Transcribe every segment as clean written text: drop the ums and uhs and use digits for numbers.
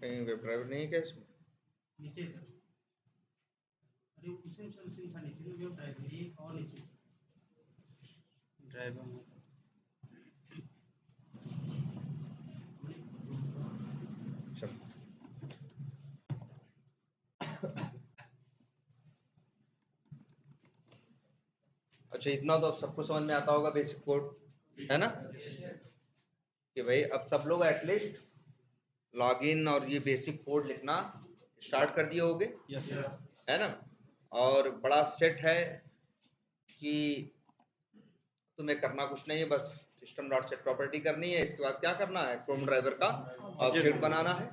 कहीं web driver नहीं है क्या इसमें? नीचे सर, अरे उसी में था नीचे में वेब ड्राइवर एक और नीचे ड्राइवर में। चलो अच्छा, इतना तो अब सबको समझ में आता होगा बेसिक कोड, है ना? कि भाई अब सब लोग एटलीस्ट लॉगिन और ये बेसिक कोड लिखना स्टार्ट कर दिए होगे, यस है ना? और बड़ा सेट है कि तुम्हें करना कुछ नहीं है, बस सिस्टम डॉट सेट प्रॉपर्टी करनी है। इसके बाद क्या करना है, क्रोम ड्राइवर का ऑब्जेक्ट बनाना है,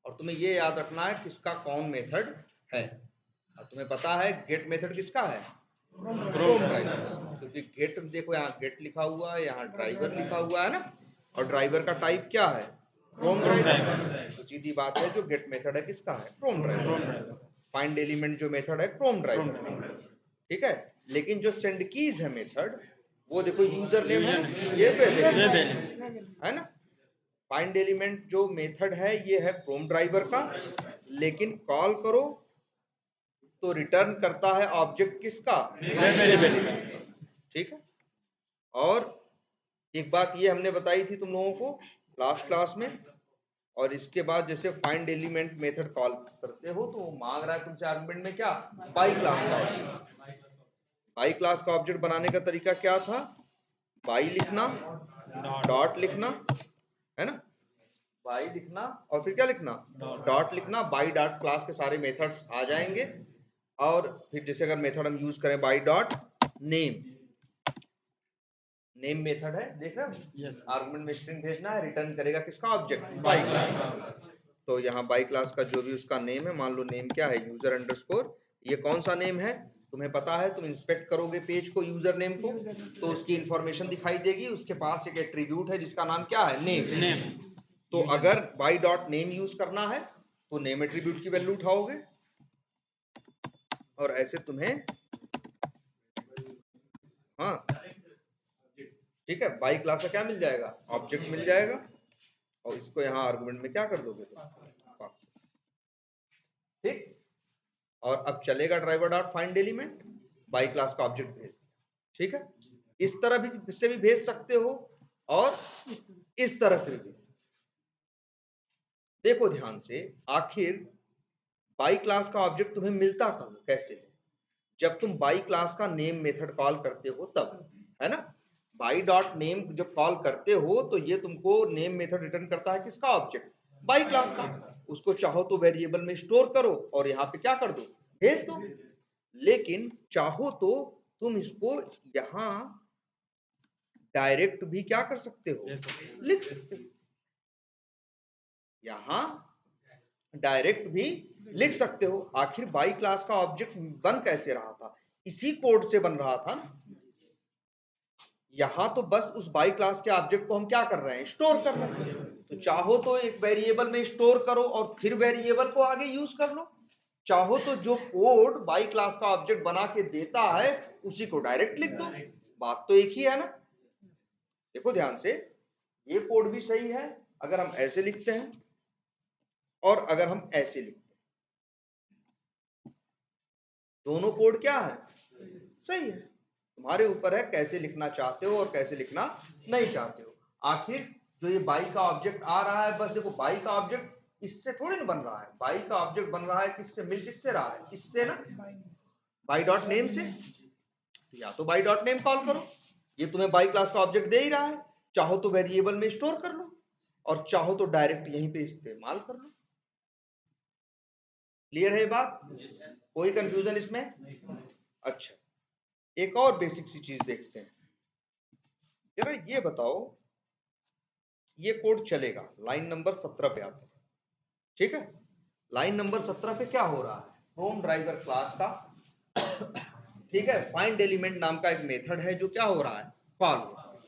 और तुम्हें ये याद रखना है किसका कौन मेथड है। और तुम्हें पता है गेट मेथड किसका है, क्रोम ड्राइवर, क्योंकि गेट देखो यहाँ गेट लिखा हुआ है, यहाँ ड्राइवर लिखा हुआ है ना, और ड्राइवर का टाइप क्या है, क्रोम ड्राइवर। तो सीधी बात है, जो गेट मेथड है किसका है, क्रोम ड्राइवर। फाइंड एलिमेंट जो मेथड है क्रोम ड्राइवर, ठीक है। लेकिन जो सेंड कीज है मेथड, वो देखो यूजर नेम है ना, ये है ना। फाइंड एलिमेंट जो मेथड है ये है क्रोम ड्राइवर का, लेकिन कॉल करो तो रिटर्न करता है ऑब्जेक्ट किसका, वेब एलिमेंट, ठीक है। और एक बात ये हमने बताई थी तुम लोगों को लास्ट क्लास में, और इसके बाद जैसे फाइंड एलिमेंट मेथड कॉल करते हो तो वो मांग रहा है तुमसे आर्गुमेंट में क्या, बाई क्लास का ऑब्जेक्ट। बाई क्लास का ऑब्जेक्ट बनाने का तरीका क्या था, बाई लिखना, डॉट लिखना, है ना, बाई लिखना और फिर क्या लिखना, डॉट लिखना। बाई डॉट क्लास के सारे मेथड्स आ जाएंगे, और फिर जैसे अगर मेथड हम यूज करें by dot name, name method है, देख रहे हो, आर्गुमेंट में स्ट्रिंग भेजना है, रिटर्न करेगा किसका ऑब्जेक्ट, बाई क्लास का। तो यहाँ बाई क्लास का जो भी उसका नेम है, मान लो नेम क्या है, यूजर अंडरस्कोर, ये कौन सा नेम है तुम्हें पता है, तुम इंस्पेक्ट करोगे पेज को, यूजर नेम को, तो उसकी इंफॉर्मेशन दिखाई देगी, उसके पास एक एट्रीब्यूट है जिसका नाम क्या है, नेम। तो अगर बाई डॉट नेम यूज करना है तो नेम एट्रीब्यूट की वैल्यू उठाओगे, और ऐसे तुम्हें, हाँ ठीक है, बाई क्लास का क्या मिल जाएगा, ऑब्जेक्ट मिल जाएगा, और इसको यहाँ आर्गुमेंट में क्या कर दोगे तुम, ठीक। और अब चलेगा driver dot find element, by class का ऑब्जेक्ट भेज, ठीक है। इस तरह भी से भी भेज सकते हो, और इस तरह से भी भेज सकते हो। देखो ध्यान से, आखिर बाई क्लास का ऑब्जेक्ट तुम्हें मिलता कब कैसे है, जब तुम बाई क्लास का नेम मेथड कॉल करते हो तब, है ना। बाई डॉट नेम जब कॉल करते हो तो ये तुमको नेम मेथड रिटर्न करता है किसका ऑब्जेक्ट, बाई क्लास का। उसको चाहो तो वेरिएबल में स्टोर करो और यहाँ पे क्या कर दो, भेज दो। लेकिन चाहो तो तुम इसको यहाँ डायरेक्ट भी क्या कर सकते हो, लिख सकते हो, यहाँ डायरेक्ट भी लिख सकते हो। आखिर बाई क्लास का ऑब्जेक्ट बन कैसे रहा था, इसी कोड से बन रहा था। यहां तो बस उस बाई क्लास के ऑब्जेक्ट को हम क्या कर रहे हैं, स्टोर कर रहे हैं। तो चाहो तो एक वेरिएबल में स्टोर करो और फिर वेरिएबल को आगे यूज कर लो, चाहो तो जो कोड बाई क्लास का ऑब्जेक्ट बना के देता है उसी को डायरेक्ट लिख दो, बात तो एक ही है ना। देखो ध्यान से, ये कोड भी सही है अगर हम ऐसे लिखते हैं, और अगर हम ऐसे लिखते हैं, दोनों कोड क्या है, सही है। तुम्हारे ऊपर है कैसे लिखना चाहते हो और कैसे लिखना नहीं चाहते हो। आखिर जो ये बाई का ऑब्जेक्ट आ रहा है, बस देखो बाई का ऑब्जेक्ट इससे थोड़ी ना बन रहा है, बाई का ऑब्जेक्ट बन रहा है किससे, मिल किससे रहा है, इससे ना, बाई डॉट नेम से। तो या तो बाई डॉट नेम कॉल करो, ये तुम्हें बाई क्लास का ऑब्जेक्ट दे ही रहा है, चाहो तो वेरिएबल में स्टोर कर लो, और चाहो तो डायरेक्ट यहीं पे इस्तेमाल कर लो। क्लियर है ये बात, कोई कंफ्यूजन इसमें? अच्छा, एक और बेसिक सी चीज देखते हैं जरा, ये बताओ, ये कोड चलेगा, लाइन नंबर 17 पे आता है, ठीक है। लाइन नंबर 17 पे क्या हो रहा है, क्रोम ड्राइवर क्लास का ठीक है, फाइंड एलिमेंट नाम का एक मेथड है जो क्या हो रहा है, कॉल हो रहा है,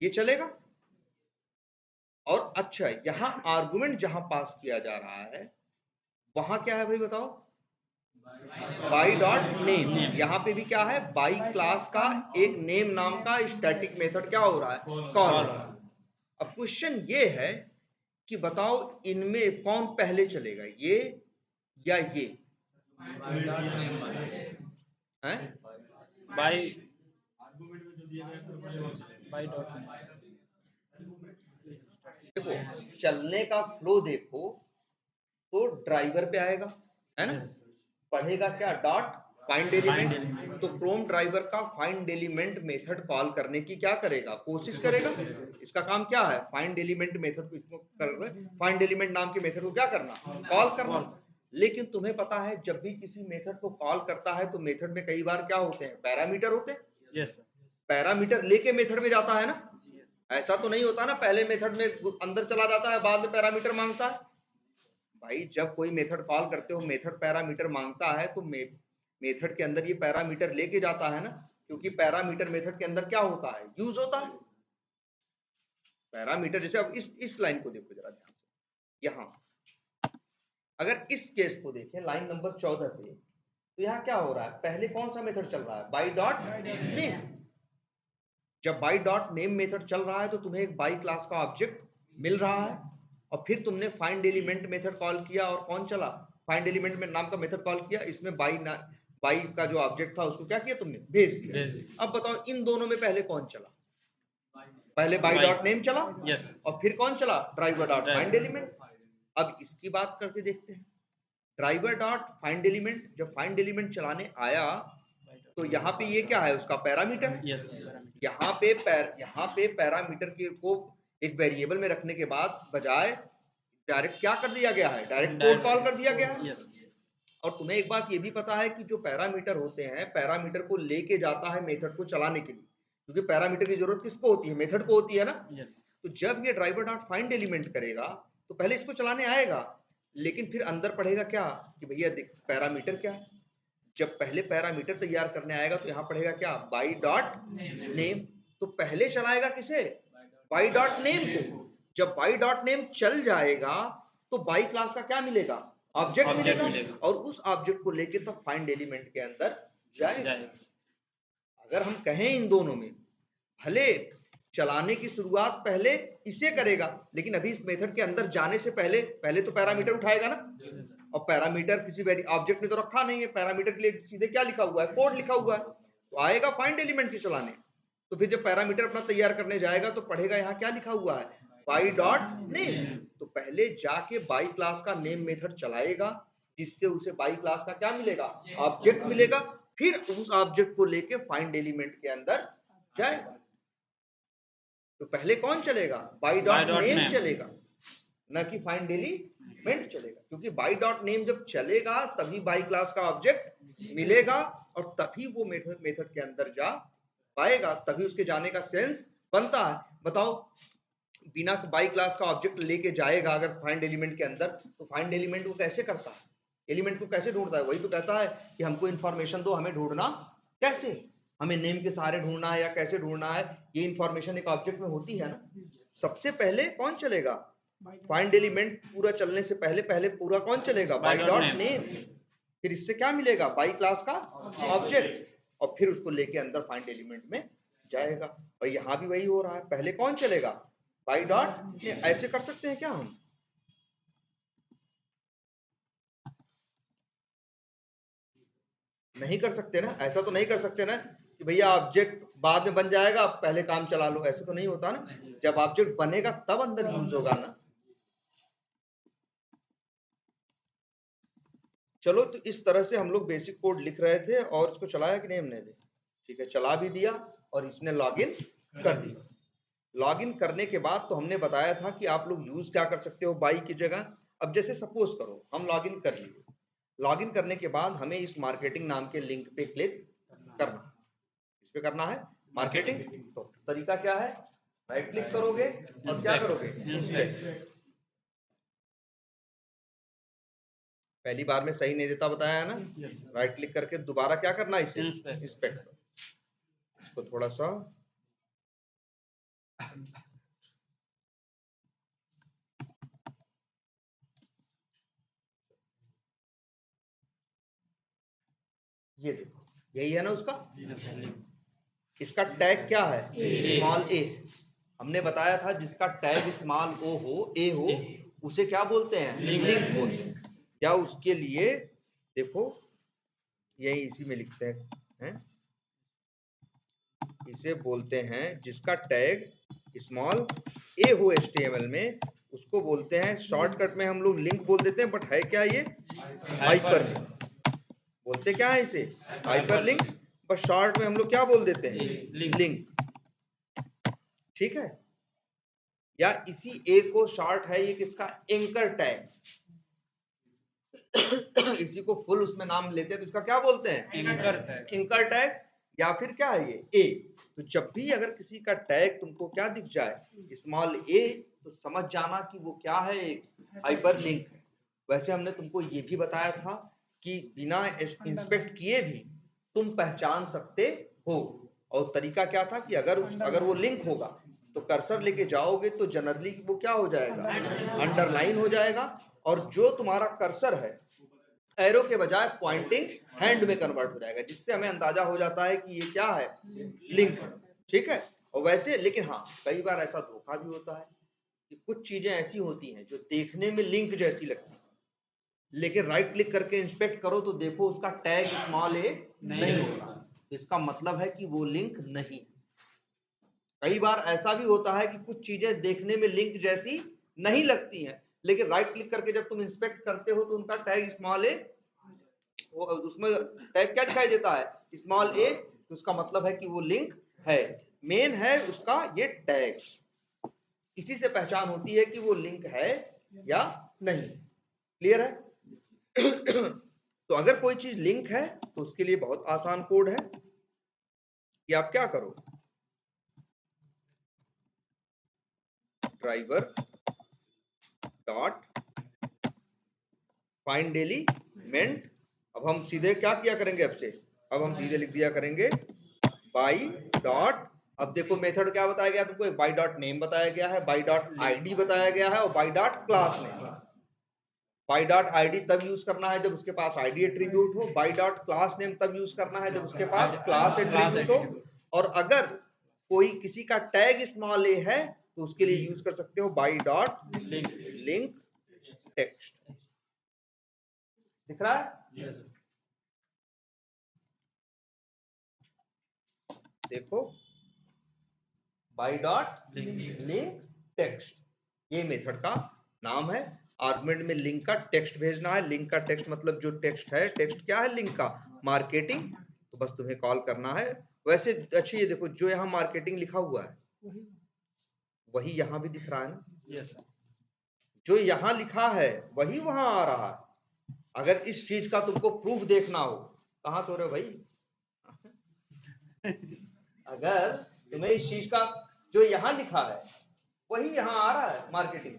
ये चलेगा। और अच्छा, यहां आर्गुमेंट जहां पास किया जा रहा है वहां क्या है भाई बताओ, बाई डॉट नेम। यहाँ पे भी क्या है, बाई क्लास का एक नेम नाम का स्टैटिक मेथड क्या हो रहा है, कॉल हो रहा है। अब क्वेश्चन ये है कि बताओ इनमें कौन पहले चलेगा, ये या ये हैं? बाय देखो चलने का फ्लो देखो तो ड्राइवर पे आएगा, है ना? पढ़ेगा क्या, डॉट फाइंड एलिमेंट। तो क्रोम ड्राइवर का फाइंड एलिमेंट मेथड कॉल करने की क्या करेगा, कोशिश करेगा। इसका काम क्या है, फाइंड एलिमेंट मेथड को, इसको फाइंड एलिमेंट नाम के मेथड को क्या करना, कॉल करना। लेकिन तुम्हें पता है जब भी किसी मेथड को कॉल करता है तो मेथड में कई बार क्या होते हैं, पैरामीटर होते हैं। यस पैरामीटर लेके मेथड में जाता है ना, ऐसा तो नहीं होता ना पहले मेथड में अंदर चला जाता है बाद में पैरामीटर मांगता है। भाई जब कोई मेथड कॉल करते हो मेथड पैरामीटर मांगता है तो मेथड के अंदर ये पैरामीटर लेके जाता है ना, क्योंकि पैरामीटर मेथड के अंदर क्या होता है, यूज होता है पैरामीटर। जैसे अब इस लाइन को देखो जरा ध्यान से, यहां अगर इस केस को देखें लाइन नंबर 14 पे, तो यहाँ क्या हो रहा है, पहले कौन सा मेथड चल रहा है, बाई डॉट नेम। जब बाई डॉट नेम मेथड चल रहा है तो तुम्हें एक बाई क्लास का ऑब्जेक्ट मिल रहा है, और फिर तुमने फाइंड एलिमेंट मेथड कॉल किया और कौन चला, फाइंड एलिमेंट में नाम का मेथड कॉल किया, इसमें बाई का जो ऑब्जेक्ट था उसको क्या किया तुमने, भेज दिया। अब बताओ इन दोनों में पहले कौन चला, पहले बाई डॉट नेम चला और फिर कौन चला, ड्राइवर डॉट फाइंड एलिमेंट। अब इसकी बात करके देखते हैं, ड्राइवर डॉट फाइंड एलिमेंट जब फाइंड एलिमेंट चलाने आया तो यहाँ पे ये क्या है, उसका पैरामीटर है। यहाँ पे पैरामीटर के को एक वेरिएबल में रखने के बाद बजाय डायरेक्ट क्या कर दिया गया है, डायरेक्ट कोड कॉल कर दिया गया है। और तुम्हें एक बात ये भी पता है कि जो पैरामीटर होते हैं पैरामीटर को लेके जाता है मेथड को चलाने के लिए, क्योंकि पैरामीटर की जरूरत किसको होती है, मेथड को होती है ना। तो जब ये ड्राइवर डॉट फाइंड एलिमेंट करेगा तो पहले इसको चलाने आएगा, लेकिन फिर अंदर पढ़ेगा क्या कि भैया देख पैरामीटर क्या है। जब पहले पैरामीटर तैयार करने आएगा तो यहाँ पढ़ेगा क्या, बाई डॉट नेम। तो पहले चलाएगा किसे, बाई डॉट नेम को। जब बाई डॉट नेम चल जाएगा तो बाई क्लास का क्या मिलेगा, ऑब्जेक्ट मिलेगा, और उस ऑब्जेक्ट को लेके तब फाइंड एलिमेंट के अंदर जाएगा। अगर हम कहें इन दोनों में भले चलाने की शुरुआत पहले इसे करेगा, लेकिन अभी इस मेथड के अंदर जाने से पहले तो पैरामीटर उठाएगा ना, और पैरामीटर किसी ऑब्जेक्ट में तो रखा नहीं है, पैरामीटर के लिए सीधे क्या लिखा हुआ है, कोड लिखा हुआ है, तो आएगा फाइंड एलिमेंट के चलाने। तो फिर जब पैरामीटर अपना तैयार करने जाएगा तो पढ़ेगा यहाँ क्या लिखा हुआ है, बाई डॉट नेम। तो पहले जाके बाई क्लास का नेम मेथड चलाएगा, जिससे उसे बाई क्लास का क्या मिलेगा, ऑब्जेक्ट मिलेगा, फिर उस ऑब्जेक्ट को लेके फाइंड एलिमेंट के अंदर जाएगा। तो पहले कौन चलेगा, बाई डॉट नेम चलेगा, न कि फाइंड एलिमेंट चलेगा, क्योंकि बाई डॉट नेम जब चलेगा तभी बाई क्लास का ऑब्जेक्ट मिलेगा और तभी वो मेथड के अंदर जा पाएगा, तभी उसके जाने का सेंस बनता है। बताओ बिना बाई क्लास का ऑब्जेक्ट लेके जाएगा अगर फाइंड एलिमेंट के अंदर, तो फाइंड एलिमेंट को कैसे करता है, एलिमेंट को कैसे ढूंढता है, वही तो कहता है कि हमको इंफॉर्मेशन दो, हमें ढूंढना कैसे, हमें नेम के सहारे ढूंढना है या कैसे ढूंढना है, ये इंफॉर्मेशन एक ऑब्जेक्ट में होती है ना। सबसे पहले कौन चलेगा, फाइंड एलिमेंट पूरा चलने से पहले पूरा कौन चलेगा, बाई डॉट नेम। फिर इससे क्या मिलेगा, बाई क्लास का ऑब्जेक्ट, और फिर उसको लेके अंदर फाइंड एलिमेंट में जाएगा। और यहाँ भी वही हो रहा है, पहले कौन चलेगा, बाई डॉट। ऐसे कर सकते हैं क्या हम, नहीं कर सकते ना, ऐसा तो नहीं कर सकते ना कि भैया ऑब्जेक्ट बाद में बन जाएगा पहले काम चला लो, ऐसे तो नहीं होता ना। जब ऑब्जेक्ट बनेगा तब अंदर यूज होगा ना। चलो तो इस तरह से हम लोग बेसिक कोड लिख रहे थे, और इसको चलाया कि नहीं हमने भी, ठीक है चला भी दिया और इसने लॉगिन कर दिया। लॉगिन करने के बाद तो हमने बताया था कि आप लोग यूज क्या कर सकते हो बाई की जगह। अब जैसे सपोज करो हम लॉगिन कर लिए, लॉगिन करने के बाद हमें इस मार्केटिंग नाम के लिंक पे क्लिक करना, इस पे करना है मार्केटिंग। तो तरीका क्या है, राइट क्लिक करोगे और क्या करोगे, इंस्पेक्ट। पहली बार में सही नहीं देता बताया है ना, राइट क्लिक करके दोबारा क्या करना है, इसे इंस्पेक्ट। इसको थोड़ा सा ये देखो यही है ना उसका, इसका टैग क्या है, स्मॉल ए। हमने बताया था जिसका टैग स्मॉल ओ हो, ए हो, उसे क्या बोलते हैं? लिंक बोलते हैं। क्या उसके लिए देखो यही इसी में लिखते हैं, इसे बोलते हैं जिसका टैग स्मॉल ए हो HTML में, उसको बोलते हैं, शॉर्टकट में हम लोग लिंक बोल देते हैं, बट है क्या ये? हाइपरलिंक। बोलते क्या है इसे? हाइपरलिंक, बट शॉर्ट में हम लोग क्या बोल देते हैं? लिंक। ठीक है। या इसी ए को शॉर्ट है ये किसका? Anchor tag. इसी को फुल उसमें नाम लेते हैं तो इसका क्या बोलते हैं? Anchor tag. या फिर क्या है ये? ए। तो जब भी अगर किसी का टैग तुमको क्या दिख जाए? स्मॉल ए, तो समझ जाना कि वो क्या है? एक हाइपरलिंक है। वैसे हमने तुमको ये भी बताया था कि बिना इंस्पेक्ट किए भी तुम पहचान सकते हो। और तरीका क्या था कि अगर वो लिंक होगा तो कर्सर लेके जाओगे तो जनरली वो क्या हो जाएगा? अंडरलाइन हो जाएगा। और जो तुम्हारा कर्सर है एरो के बजाय पॉइंटिंग हैंड में कन्वर्ट हो जाएगा, जिससे हमें अंदाजा हो जाता है कि ये क्या है? लिंक है। ठीक है। और वैसे लेकिन हाँ, कई बार ऐसा धोखा भी होता है कि कुछ चीजें ऐसी होती हैं जो देखने में लिंक जैसी लगती है, लेकिन राइट क्लिक करके इंस्पेक्ट करो तो देखो उसका टैग स्मॉल ए नहीं होता, तो इसका मतलब है कि वो लिंक नहीं। कई बार ऐसा भी होता है कि कुछ चीजें देखने में लिंक जैसी नहीं लगती हैं, लेकिन राइट क्लिक करके जब तुम इंस्पेक्ट करते हो तो उनका टैग स्मॉल ए, उसमें टैग क्या दिखाई देता है? स्मॉल ए। तो उसका मतलब है कि वो लिंक है, मेन है उसका ये टैग। इसी से पहचान होती है कि वो लिंक है या नहीं। क्लियर है? तो अगर कोई चीज लिंक है तो उसके लिए बहुत आसान कोड है कि आप क्या करो, ड्राइवर डॉट फाइंड एलिमेंट। अब हम सीधे क्या किया करेंगे? अब हम सीधे लिख दिया करेंगे बाई डॉट। अब देखो मेथड क्या बताया गया तुमको? बाई डॉट नेम बताया गया है, बाई डॉट आईडी बताया गया है, और by dot class name. By dot ID तब यूज करना है जब उसके पास आईडी एट्रीब्यूट हो, बाई डॉट क्लास नेम तब यूज करना है जब उसके पास क्लास एट्रीब्यूट हो। और अगर कोई किसी का टैग स्मॉल ए है तो उसके लिए यूज कर सकते हो बाई डॉट लिंक टेक्स्ट। दिख रहा है? Yes. देखो बाई डॉट लिंक टेक्स्ट, ये मेथड का नाम है। आर्गुमेंट में लिंक का टेक्स्ट भेजना है। लिंक का टेक्स्ट मतलब जो टेक्स्ट है, टेक्स्ट क्या है लिंक का? मार्केटिंग। तो बस तुम्हें कॉल करना है। वैसे अच्छी ये देखो, जो यहाँ मार्केटिंग लिखा हुआ है वही यहाँ भी दिख रहा है ना? Yes, sir. जो यहाँ लिखा है वही वहां आ रहा है। अगर इस चीज का तुमको प्रूफ देखना हो, कहां सो रहे हो भाई? अगर तुम्हें इस चीज का जो यहाँ लिखा है वही यहाँ आ रहा है मार्केटिंग,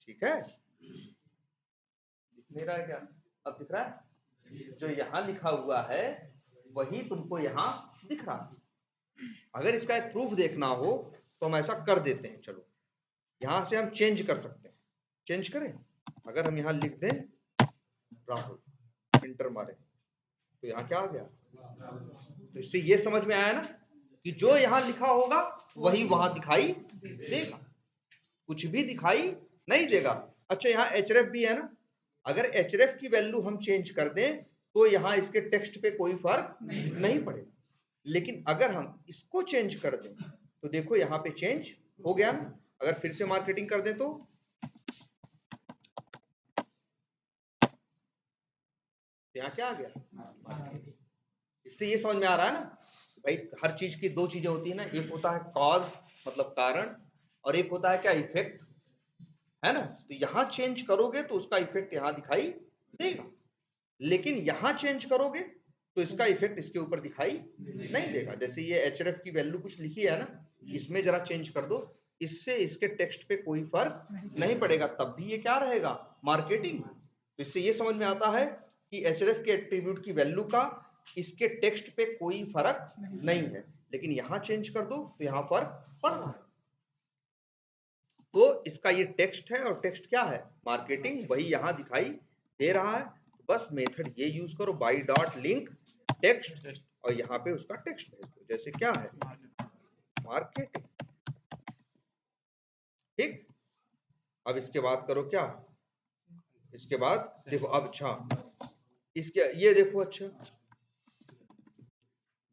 ठीक है? दिख नहीं रहा है क्या? अब दिख रहा है? जो यहाँ लिखा हुआ है वही तुमको यहाँ दिख रहा है। अगर इसका एक प्रूफ देखना हो तो हम ऐसा कर देते हैं। चलो यहां से हम चेंज कर सकते हैं। चेंज करें? अगर हम यहाँ लिख दें राहुल, इंटर मारे, तो यहाँ क्या आ गया? तो इससे ये समझ में आया ना कि जो यहाँ लिखा होगा वही वहां दिखाई देगा, कुछ भी दिखाई नहीं देगा। अच्छा यहाँ href भी है ना? अगर href की वैल्यू हम चेंज कर दें तो यहाँ इसके टेक्स्ट पे कोई फर्क नहीं पड़ेगा, लेकिन अगर हम इसको चेंज कर दें तो देखो यहाँ पे चेंज हो गया ना। अगर फिर से मार्केटिंग कर दें तो यहाँ क्या आ गया? इससे ये समझ में आ रहा है ना भाई, हर चीज की दो चीजें होती है ना, एक होता है कॉज मतलब कारण, और एक होता है क्या? इफेक्ट, है ना? तो यहाँ चेंज करोगे तो उसका इफेक्ट यहाँ दिखाई देगा, लेकिन यहाँ चेंज करोगे तो इसका इफेक्ट इसके ऊपर दिखाई नहीं देगा। जैसे ये href की वैल्यू कुछ लिखी है ना, इसमें जरा चेंज कर दो, इससे इसके टेक्स्ट पे कोई फर्क नहीं पड़ेगा, तब भी ये क्या रहेगा? मार्केटिंग। तो इससे ये समझ में आता है कि href के एट्रीब्यूट की वैल्यू का इसके टेक्स्ट पे कोई फर्क नहीं है, लेकिन यहाँ चेंज कर दो तो यहाँ फर्क पड़ रहा है। तो इसका ये टेक्स्ट है, और टेक्स्ट क्या है? मार्केटिंग, वही यहाँ दिखाई दे रहा है। बस मेथड ये यूज करो बाई डॉट लिंक टेक्स्ट, और यहाँ पे उसका टेक्स्ट भेज दो। जैसे क्या है? मार्केटिंग। ठीक। अब इसके बाद करो क्या, इसके बाद देखो अब अच्छा इसके ये देखो अच्छा,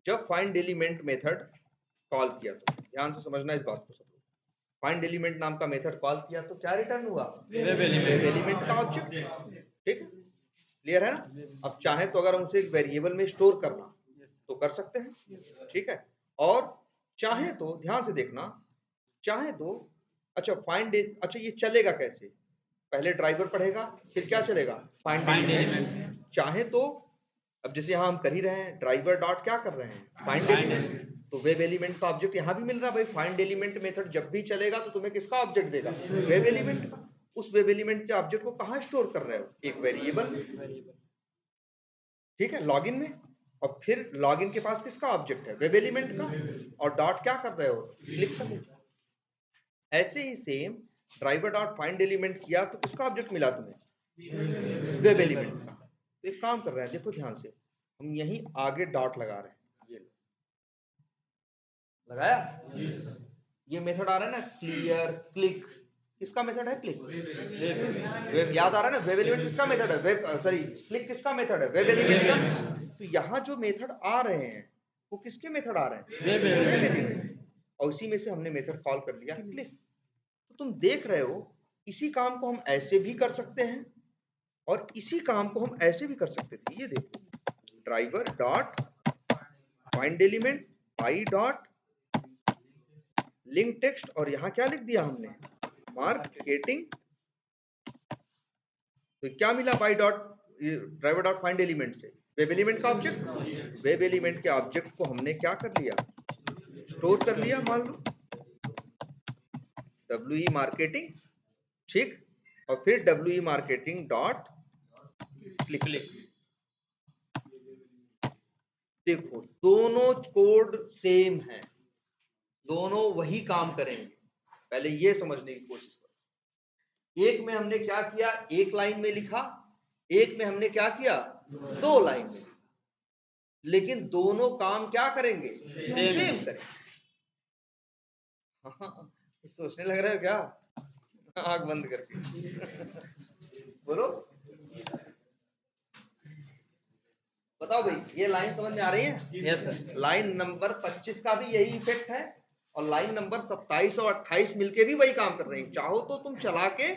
जब फाइंड एलिमेंट मेथड कॉल किया तो ध्यान से समझना इस बात को सब लोग, फाइंड एलिमेंट नाम का मेथड कॉल किया तो क्या रिटर्न हुआ, वेब एलिमेंट का ऑब्जेक्ट। ठीक है, क्लियर है ना। अब चाहे तो अगर हम उसे एक वेरिएबल में स्टोर करना तो कर सकते हैं, ठीक है। और चाहे तो ध्यान से देखना, चाहे तो अच्छा फाइंड, अच्छा ये चलेगा कैसे, पहले ड्राइवर पढ़ेगा फिर क्या चलेगा, फाइंड एलिमेंट। चाहे तो अब जैसे यहाँ हम कर ही रहे हैं, ड्राइवर डॉट क्या कर रहे हैं, फाइंड एलिमेंट, तो वेब एलिमेंट का ऑब्जेक्ट यहाँ भी मिल रहा है भाई। फाइंड एलिमेंट मेथड जब भी चलेगा तो तुम्हें किसका ऑब्जेक्ट देगा, वेब एलिमेंट का। उस वेब एलिमेंट के ऑब्जेक्ट को कहाँ स्टोर कर रहे हो, एक वेरिएबल में, ठीक है, लॉगिन में। और फिर लॉगिन के पास किसका ऑब्जेक्ट है, वेब एलिमेंट का, और डॉट क्या कर रहे हो, क्लिक कर रहे हो। ऐसे ही same driver dot find element किया तो किसका ऑब्जेक्ट मिला तुम्हें, वेब एलिमेंट का। तो एक काम कर रहे हैं, देखो ध्यान से, हम यहीं आगे डॉट लगा रहे हैं, ये लगाया, ये मेथड आ रहा है ना क्लियर क्लिक, किसका मेथड है, क्लिक। वेब याद आ रहा है ना, वेब एलिमेंट किसका मेथड है, वेब सॉरी क्लिक किसका मेथड है, वेब एलिमेंट का। तो यहाँ जो मेथड आ रहे हैं वो किसके मेथड आ रहे हैं, वेब एलिमेंट, और उसी में से हमने मेथड कॉल कर लिया क्लिक। तो तुम देख रहे हो इसी काम को हम ऐसे भी कर सकते हैं और इसी काम को हम ऐसे भी कर सकते थे। ये देखो driver dot find element Pie dot link text, और यहाँ क्या लिख दिया हमने, मार्केटिंग। तो क्या मिला by dot driver dot find element से, वेब एलिमेंट का ऑब्जेक्ट। वेब एलिमेंट के ऑब्जेक्ट को हमने क्या कर लिया, स्टोर कर लिया, मान लो WE मार्केटिंग, ठीक। और फिर WE मार्केटिंग डॉट क्लिक। देखो दोनों कोड सेम है, दोनों वही काम करेंगे। पहले ये समझने की कोशिश करो, एक में हमने क्या किया, एक लाइन में लिखा, एक में हमने क्या किया, दो लाइन में, लेकिन दोनों काम क्या करेंगे, सेम करेंगे। हाँ, सोचने लग रहा है क्या, आंख बंद करके बोलो, बताओ भाई, ये लाइन समझ में आ रही है, यस सर। लाइन नंबर 25 का भी यही इफेक्ट है, और लाइन नंबर 27 और 28 मिलके भी वही काम कर रही है। चाहो तो तुम चला के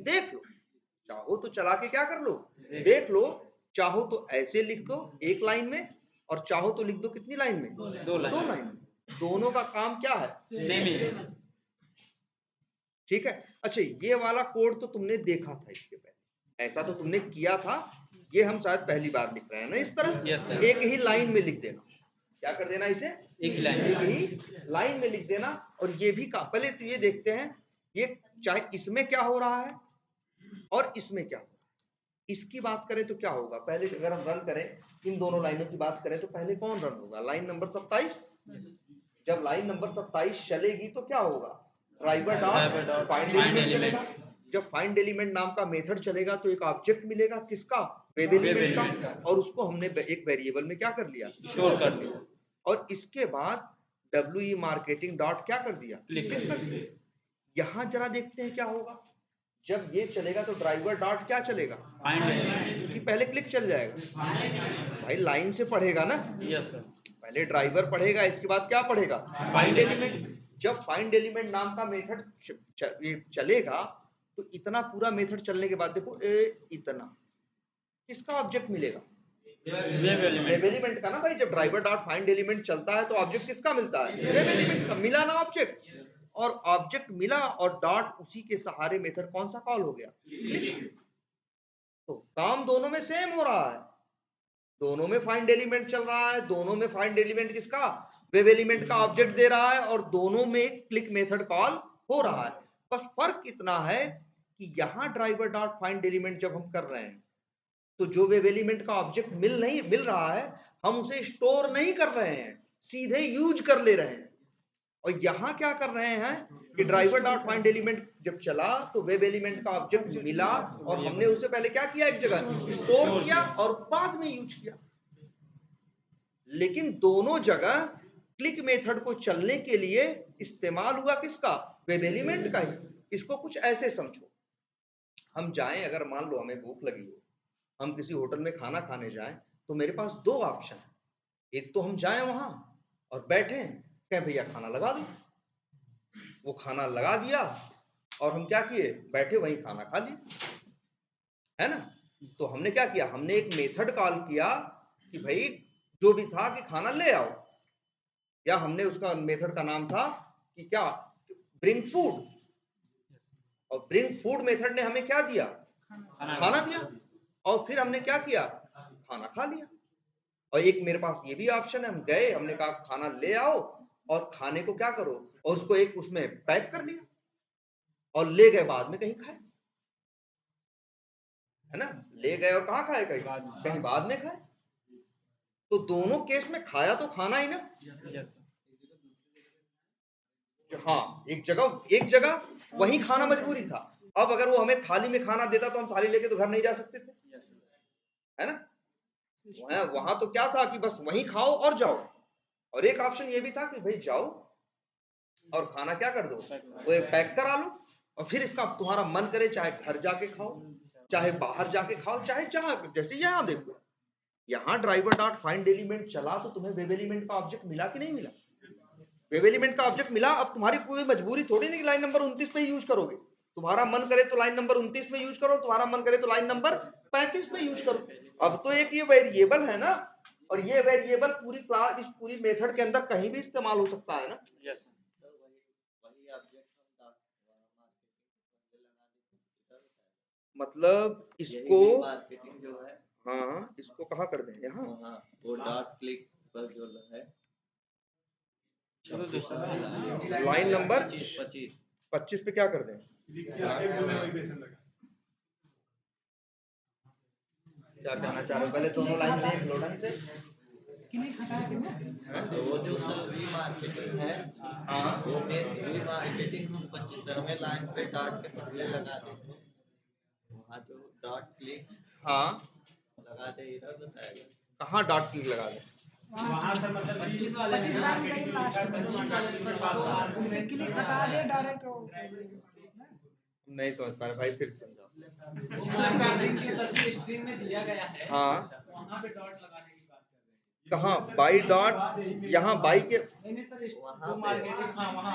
देख लो, चाहो तो चला के क्या कर लो, देख लो। चाहो तो ऐसे लिख दो एक लाइन में, और चाहो तो लिख दो कितनी लाइन में, दो लाइन में। दोनों का काम क्या है, सेम ही। ठीक है। अच्छा ये वाला कोड तो तुमने देखा था इसके पहले, ऐसा तो तुमने किया था, ये हम शायद पहली बार लिख रहे हैं ना इस तरह। Yes, sir. एक ही लाइन में लिख देना, क्या कर देना इसे, एक ही लाइन में लिख देना। और ये भी पहले तो ये देखते हैं, ये चाहे इसमें क्या हो रहा है और इसमें क्या हो रहा है। इसकी बात करें तो क्या होगा, पहले अगर हम रन करें, इन दोनों लाइनों की बात करें तो पहले कौन रन होगा, लाइन नंबर 27। जब लाइन नंबर 27 चलेगी तो क्या होगा, ड्राइवर डॉट फाइंड एलिमेंट चलेगा। जब फाइंड एलिमेंट नाम का मेथड चलेगा तो एक ऑब्जेक्ट मिलेगा, किसका, वेब एलिमेंट का, और उसको हमने एक वेरिएबल में क्या कर लिया, स्टोर कर लिया। और इसके बाद WE मार्केटिंग डॉट क्या कर दिया, क्लिक कर दिया। यहां जरा देखते हैं क्या होगा, जब ये चलेगा तो ड्राइवर डॉट क्या चलेगा, क्योंकि पहले क्लिक चल जाएगा, भाई लाइन से पढ़ेगा ना। Yes sir. पहले ड्राइवर पढ़ेगा, इसके बाद क्या पढ़ेगा, फाइंड एलिमेंट। जब फाइंड एलिमेंट नाम का मेथड चलेगा तो इतना पूरा मेथड चलने के बाद देखो इतना किसका ऑब्जेक्ट मिलेगा, वेब एलिमेंट का ना भाई। जब ड्राइवर डॉट फाइंड एलिमेंट चलता है तो ऑब्जेक्ट किसका मिलता है, वेब एलिमेंट का। मिला ना ऑब्जेक्ट, और ऑब्जेक्ट मिला और डॉट उसी के सहारे मेथड कौन सा कॉल हो गया, क्लिक। तो काम दोनों में सेम हो रहा है, दोनों में फाइंड एलिमेंट चल रहा है, दोनों में फाइंड एलिमेंट किसका, वेब एलिमेंट का ऑब्जेक्ट दे रहा है, और दोनों में क्लिक मेथड कॉल हो रहा है। बस फर्क इतना है कि यहां ड्राइवर डॉट फाइंड एलिमेंट जब हम कर रहे हैं तो जो वेब एलिमेंट का ऑब्जेक्ट मिल रहा है, हम उसे स्टोर नहीं कर रहे हैं, सीधे यूज कर ले रहे हैं। और यहां क्या कर रहे हैं कि ड्राइवर डॉट फाइंड एलिमेंट जब चला तो वेब एलिमेंट का ऑब्जेक्ट मिला, और हमने उसे पहले क्या किया, एक जगह स्टोर किया और बाद में यूज किया। लेकिन दोनों जगह क्लिक मेथड को चलने के लिए इस्तेमाल हुआ किसका, वेब एलिमेंट का ही। इसको कुछ ऐसे समझो, हम जाएं, अगर मान लो हमें भूख लगी हो, हम किसी होटल में खाना खाने जाएं, तो मेरे पास दो ऑप्शन है। एक तो हम जाएं वहां और बैठे कहें भैया खाना लगा दो, वो खाना लगा दिया और हम क्या किए, बैठे वहीं खाना खा लिया, है ना। तो हमने क्या किया, हमने एक मेथड कॉल किया कि भाई जो भी था कि खाना ले आओ, या हमने उसका मेथड का नाम था कि क्या, ब्रिंग फूड। और ब्रिंग फूड मेथड ने हमें क्या दिया, खाना दिया, और फिर हमने क्या किया, खाना खा लिया। और एक मेरे पास ये भी ऑप्शन है, हम गए, हमने कहा खाना ले आओ और खाने को क्या करो, और उसको एक उसमें पैक कर लिया और ले गए, बाद में कहीं खाए, है ना। ले गए और कहाँ खाए, कहीं बाद में खाए। तो दोनों केस में खाया तो खाना ही ना। हाँ, एक जगह वही खाना मजबूरी था। अब अगर वो हमें थाली में खाना देता तो हम थाली लेके तो घर नहीं जा सकते थे, है ना। वहां तो क्या था कि बस वहीं खाओ और जाओ। और एक ऑप्शन ये भी था कि भाई जाओ और खाना क्या कर दो, वो एक पैक करा लो, और फिर इसका तुम्हारा मन करे चाहे घर जाके खाओ, चाहे बाहर जाके खाओ, चाहे जहां, जैसे यहाँ देखो, यहाँ ड्राइवर डॉट फाइंड एलिमेंट चला तो तुम्हें वेब एलिमेंट का ऑब्जेक्ट मिला कि नहीं मिला, वेब एलिमेंट का ऑब्जेक्ट मिला। अब तुम्हारी पूरी मजबूरी थोड़ी नहीं कि लाइन नंबर 29 में यूज करोगे, तुम्हारा मन करे तो लाइन नंबर 29 में यूज करो, तुम्हारा मन करे तो लाइन नंबर 35 में यूज करो। अब तो एक ये वेरिएबल है ना, और ये वेरिएबल पूरी क्लास, इस पूरी मेथड के अंदर कहीं भी इस्तेमाल हो सकता है ना। मतलब इसको मार्केटिंग जो है, हाँ, इसको कहाँ कर दें, यहाँ वो डॉट क्लिक पर जो है लाइन नंबर 25 25 पे क्या कर दें, क्या कहना चाह रहे हो, पहले दोनों लाइन देख लो ढंग से। तो वो जो सर वी मार्केटिंग है, हाँ, वो वी मार्केटिंग हम 25वें लाइन पे डॉट के पहले लगा देते, वहाँ जो डॉट क्लिक हाँ, लगा दे, इधर बताएगा कहाँ डॉट क्लिक लगा दें, वहाँ सर मतलब 25 वाले में मार्केटिंग लिखा है, 25 वाले में सर बात आ रही है, उनसे क्लिक हटा दे डायरेक्ट। नहीं समझ पा रहे भाई, फिर समझाओ। मार्केटिंग के सर की स्ट्रीम में दिया गया है, हाँ, वहाँ पे डॉट लगाने की बात कर रहे हैं। कहाँ बाई डॉट, यहाँ बाई के, नहीं सर, वो मार्केटिंग, हाँ वहाँ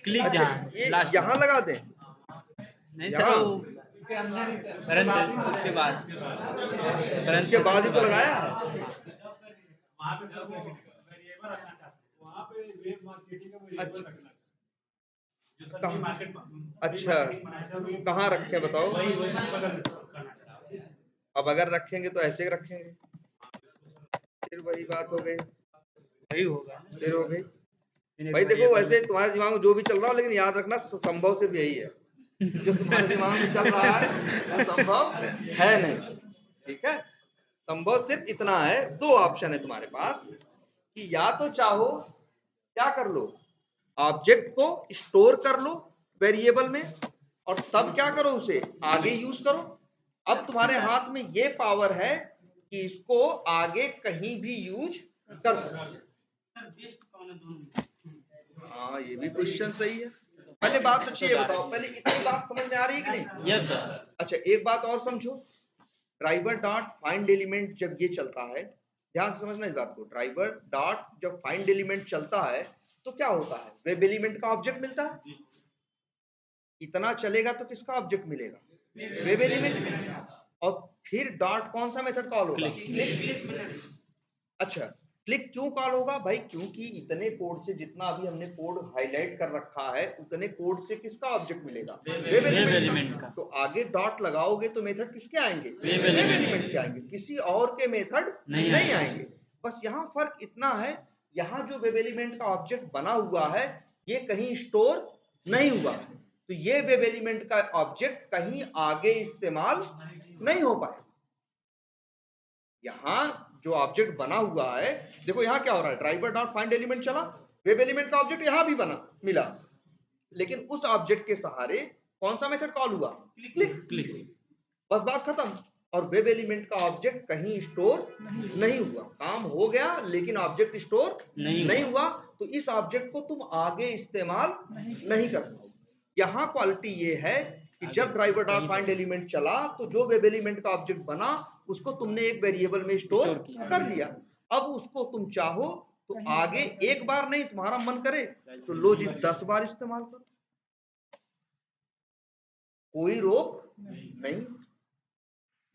क्लिक अच्छा जहाँ ये लास्ट यहाँ लगा दें, नहीं सर यहाँ वो उसके अंदर ही परंतु उसके बाद उसके बाद ही तो लगाया है। वहाँ पे सर वेरिएबल रखना चाहते हैं, वहाँ पे वेब मार्केटिंग का वेरिएबल रखना है, जो सर कहाँ? मार्केट, अच्छा, कहाँ रखे बताओ। वही बगल में करना चाहते हैं। अब अगर रखेंगे तो ऐसे रखेंगे, फिर वही बात हो गई, वही होगा फिर हो गई। भाई देखो, वैसे तुम्हारे दिमाग में जो भी चल रहा हो, लेकिन याद रखना संभव सिर्फ यही है, जो तुम्हारे दिमाग में चल रहा है वो संभव है नहीं, ठीक है। संभव सिर्फ इतना है, दो ऑप्शन है तुम्हारे पास कि या तो चाहो क्या कर लो, ऑब्जेक्ट को स्टोर कर लो वेरिएबल में, और तब क्या करो, उसे आगे यूज करो। अब तुम्हारे हाथ में ये पावर है कि इसको आगे कहीं भी यूज कर सकते। हाँ, ये भी क्वेश्चन सही है। पहले बात अच्छी है, बताओ पहले इतनी बात समझ में आ रही है कि नहीं। Yes sir. अच्छा, एक बात और समझो, ड्राइवर डॉट फाइंड एलिमेंट जब ये चलता है, ध्यान से समझना इस बात को, ड्राइवर डॉट जब फाइंड एलिमेंट चलता है तो क्या होता है, वेब एलिमेंट का ऑब्जेक्ट मिलता है। इतना चलेगा तो किसका ऑब्जेक्ट मिलेगा, वेब एलिमेंट। और फिर डॉट कौन सा मेथड कॉल होगा, क्लिक। अच्छा, क्लिक क्यों कॉल होगा भाई, क्योंकि इतने कोड से, जितना अभी हमने कोड हाईलाइट कर रखा है, उतने कोड से किसका ऑब्जेक्ट मिलेगा, वेब एलिमेंट का। तो आगे डॉट लगाओगे तो मेथड किसके आएंगे, वेब एलिमेंट के आएंगे, किसी और के मेथड नहीं आएंगे। बस यहाँ फर्क इतना है, यहाँ जो वेब एलिमेंट का ऑब्जेक्ट बना हुआ है ये कहीं स्टोर नहीं हुआ, तो ये वेब एलिमेंट का ऑब्जेक्ट कहीं आगे इस्तेमाल नहीं हो पाए। यहाँ जो ऑब्जेक्ट बना हुआ है, देखो यहाँ क्या हो रहा है, ड्राइवर डॉट फाइंड एलिमेंट चला, वेब एलिमेंट का ऑब्जेक्ट यहाँ भी बना मिला, लेकिन उस ऑब्जेक्ट के सहारे कौन सा मेथड कॉल हुआ, क्लिक। बस बात खत्म। और वेब एलिमेंट का ऑब्जेक्ट कहीं स्टोर नहीं हुआ, काम हो गया लेकिन ऑब्जेक्ट स्टोर नहीं हुआ, तो इस ऑब्जेक्ट को तुम आगे इस्तेमाल नहीं कर पाओगे। यहाँ क्वालिटी ये है कि जब ड्राइवर डॉट फाइंड एलिमेंट चला तो जो वेब एलिमेंट का ऑब्जेक्ट बना उसको तुमने एक वेरिएबल में स्टोर कर लिया। अब उसको तुम चाहो तो आगे एक बार नहीं, तुम्हारा मन करे तो लो जी 10 बार इस्तेमाल करो, कोई रोक नहीं।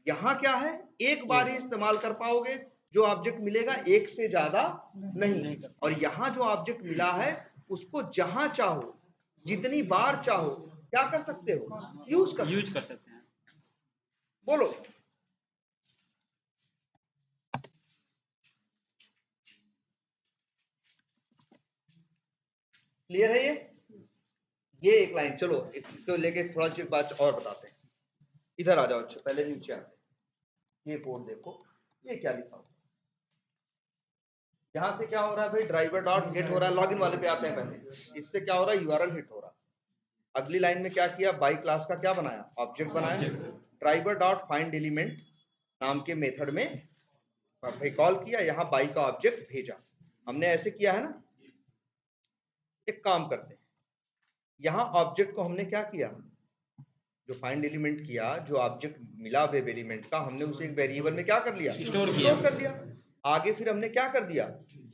यहां क्या है, एक बार ही इस्तेमाल कर पाओगे, जो ऑब्जेक्ट मिलेगा एक से ज्यादा नहीं। और यहां जो ऑब्जेक्ट मिला है उसको जहां चाहो जितनी बार चाहो क्या कर सकते हो, यूज कर सकते हैं। बोलो क्लियर है ये एक लाइन। चलो इसको लेके थोड़ा सी बात और बताते हैं। इधर आ जाओ, अच्छा पहले नीचे आते हैं। ये बोर्ड देखो, ये क्या लिखा हुआ, यहां से क्या हो रहा है भाई, ड्राइवर डॉट गेट हो रहा है। लॉगिन वाले पे आते हैं पहले, इससे क्या हो रहा है, यूआरएल हिट हो रहा है। अगली लाइन में क्या किया, बाई क्लास का क्या बनाया, ऑब्जेक्ट बनाया। ड्राइवर डॉट फाइंड एलिमेंट नाम के मेथड में भाई कॉल किया, यहाँ बाई का ऑब्जेक्ट भेजा। हमने ऐसे किया है ना। एक काम करते हैं, यहाँ ऑब्जेक्ट को हमने क्या किया, जो फाइंड एलिमेंट किया, जो ऑब्जेक्ट मिला वेब एलिमेंट का, हमने उसे एक वेरिएबल में क्या कर लिया, स्टोर कर लिया। आगे फिर हमने क्या कर दिया,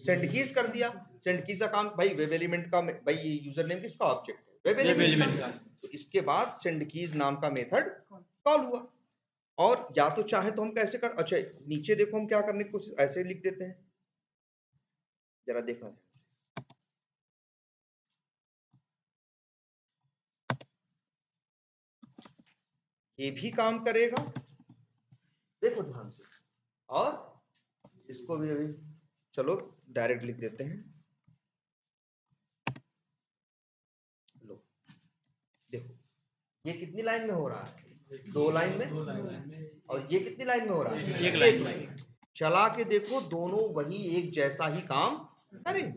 सेंड कीज कर दिया। सेंड कीज का काम भाई वेब एलिमेंट का, भाई ये यूजर नेम किसका ऑब्जेक्ट है, वेब एलिमेंट का। तो इसके बाद सेंड कीज नाम का मेथड कॉल हुआ। और या तो चाहे तो हम कैसे कर, अच्छा नीचे देखो हम क्या करने की कोशिश, ऐसे लिख देते हैं, जरा देखना, ये भी काम करेगा, देखो ध्यान से। और इसको भी अभी चलो डायरेक्ट लिख देते हैं। लो देखो, ये कितनी लाइन में हो रहा है, 2 लाइन में। और ये कितनी लाइन में हो रहा है, 1 लाइन। चला के देखो, दोनों वही एक जैसा ही काम करें।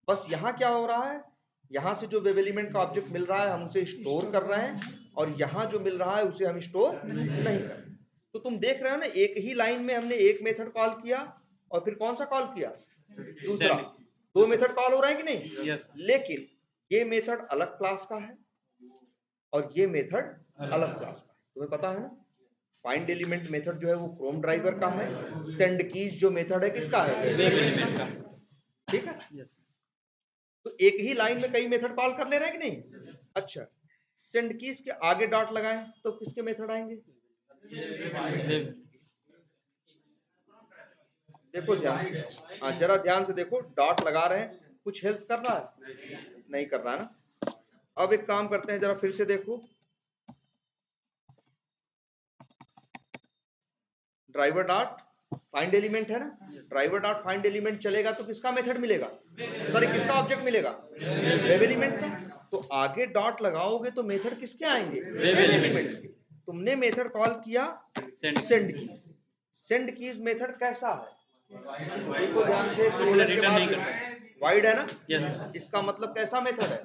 बस यहाँ क्या हो रहा है, यहाँ से जो वेब एलिमेंट का ऑब्जेक्ट मिल रहा है हम उसे स्टोर कर रहे हैं, और यहाँ जो मिल रहा है उसे हम स्टोर नहीं कर रहे। तो तुम देख रहे हो ना, एक ही लाइन में हमने एक मेथड कॉल किया और फिर कौन सा कॉल किया, दूसरा। 2 मेथड कॉल हो रहा है कि नहीं, Yes. लेकिन ये मेथड अलग क्लास का है और ये मेथड अलग क्लास का है। तुम्हें पता है ना, फाइंड एलिमेंट मेथड जो है वो क्रोम ड्राइवर का है, सेंड कीज जो मेथड है किसका है, वेब एलिमेंट का। ठीक है, तो एक ही लाइन में कई मेथड कॉल कर ले रहे हैं कि नहीं। अच्छा, सेंड कीज के आगे डॉट लगाएं तो किसके मेथड आएंगे, देखो ध्यान से, हाँ जरा ध्यान से देखो, डॉट लगा रहे हैं, कुछ हेल्प कर रहा है, नहीं कर रहा है ना। अब एक काम करते हैं, जरा फिर से देखो, ड्राइवर डॉट फाइंड एलिमेंट है ना, ड्राइवर डॉट फाइंड एलिमेंट चलेगा तो किसका मेथड मिलेगा, सॉरी किसका ऑब्जेक्ट मिलेगा, वेब एलिमेंट का। तो आगे डॉट लगाओगे तो मेथड किसके आएंगे, वेब एलिमेंट के। तुमने मेथड कॉल किया send keys. Send keys method कैसा है, देखो ध्यान से, कोलन के बाद वाइड है ना, इसका मतलब कैसा मेथड है,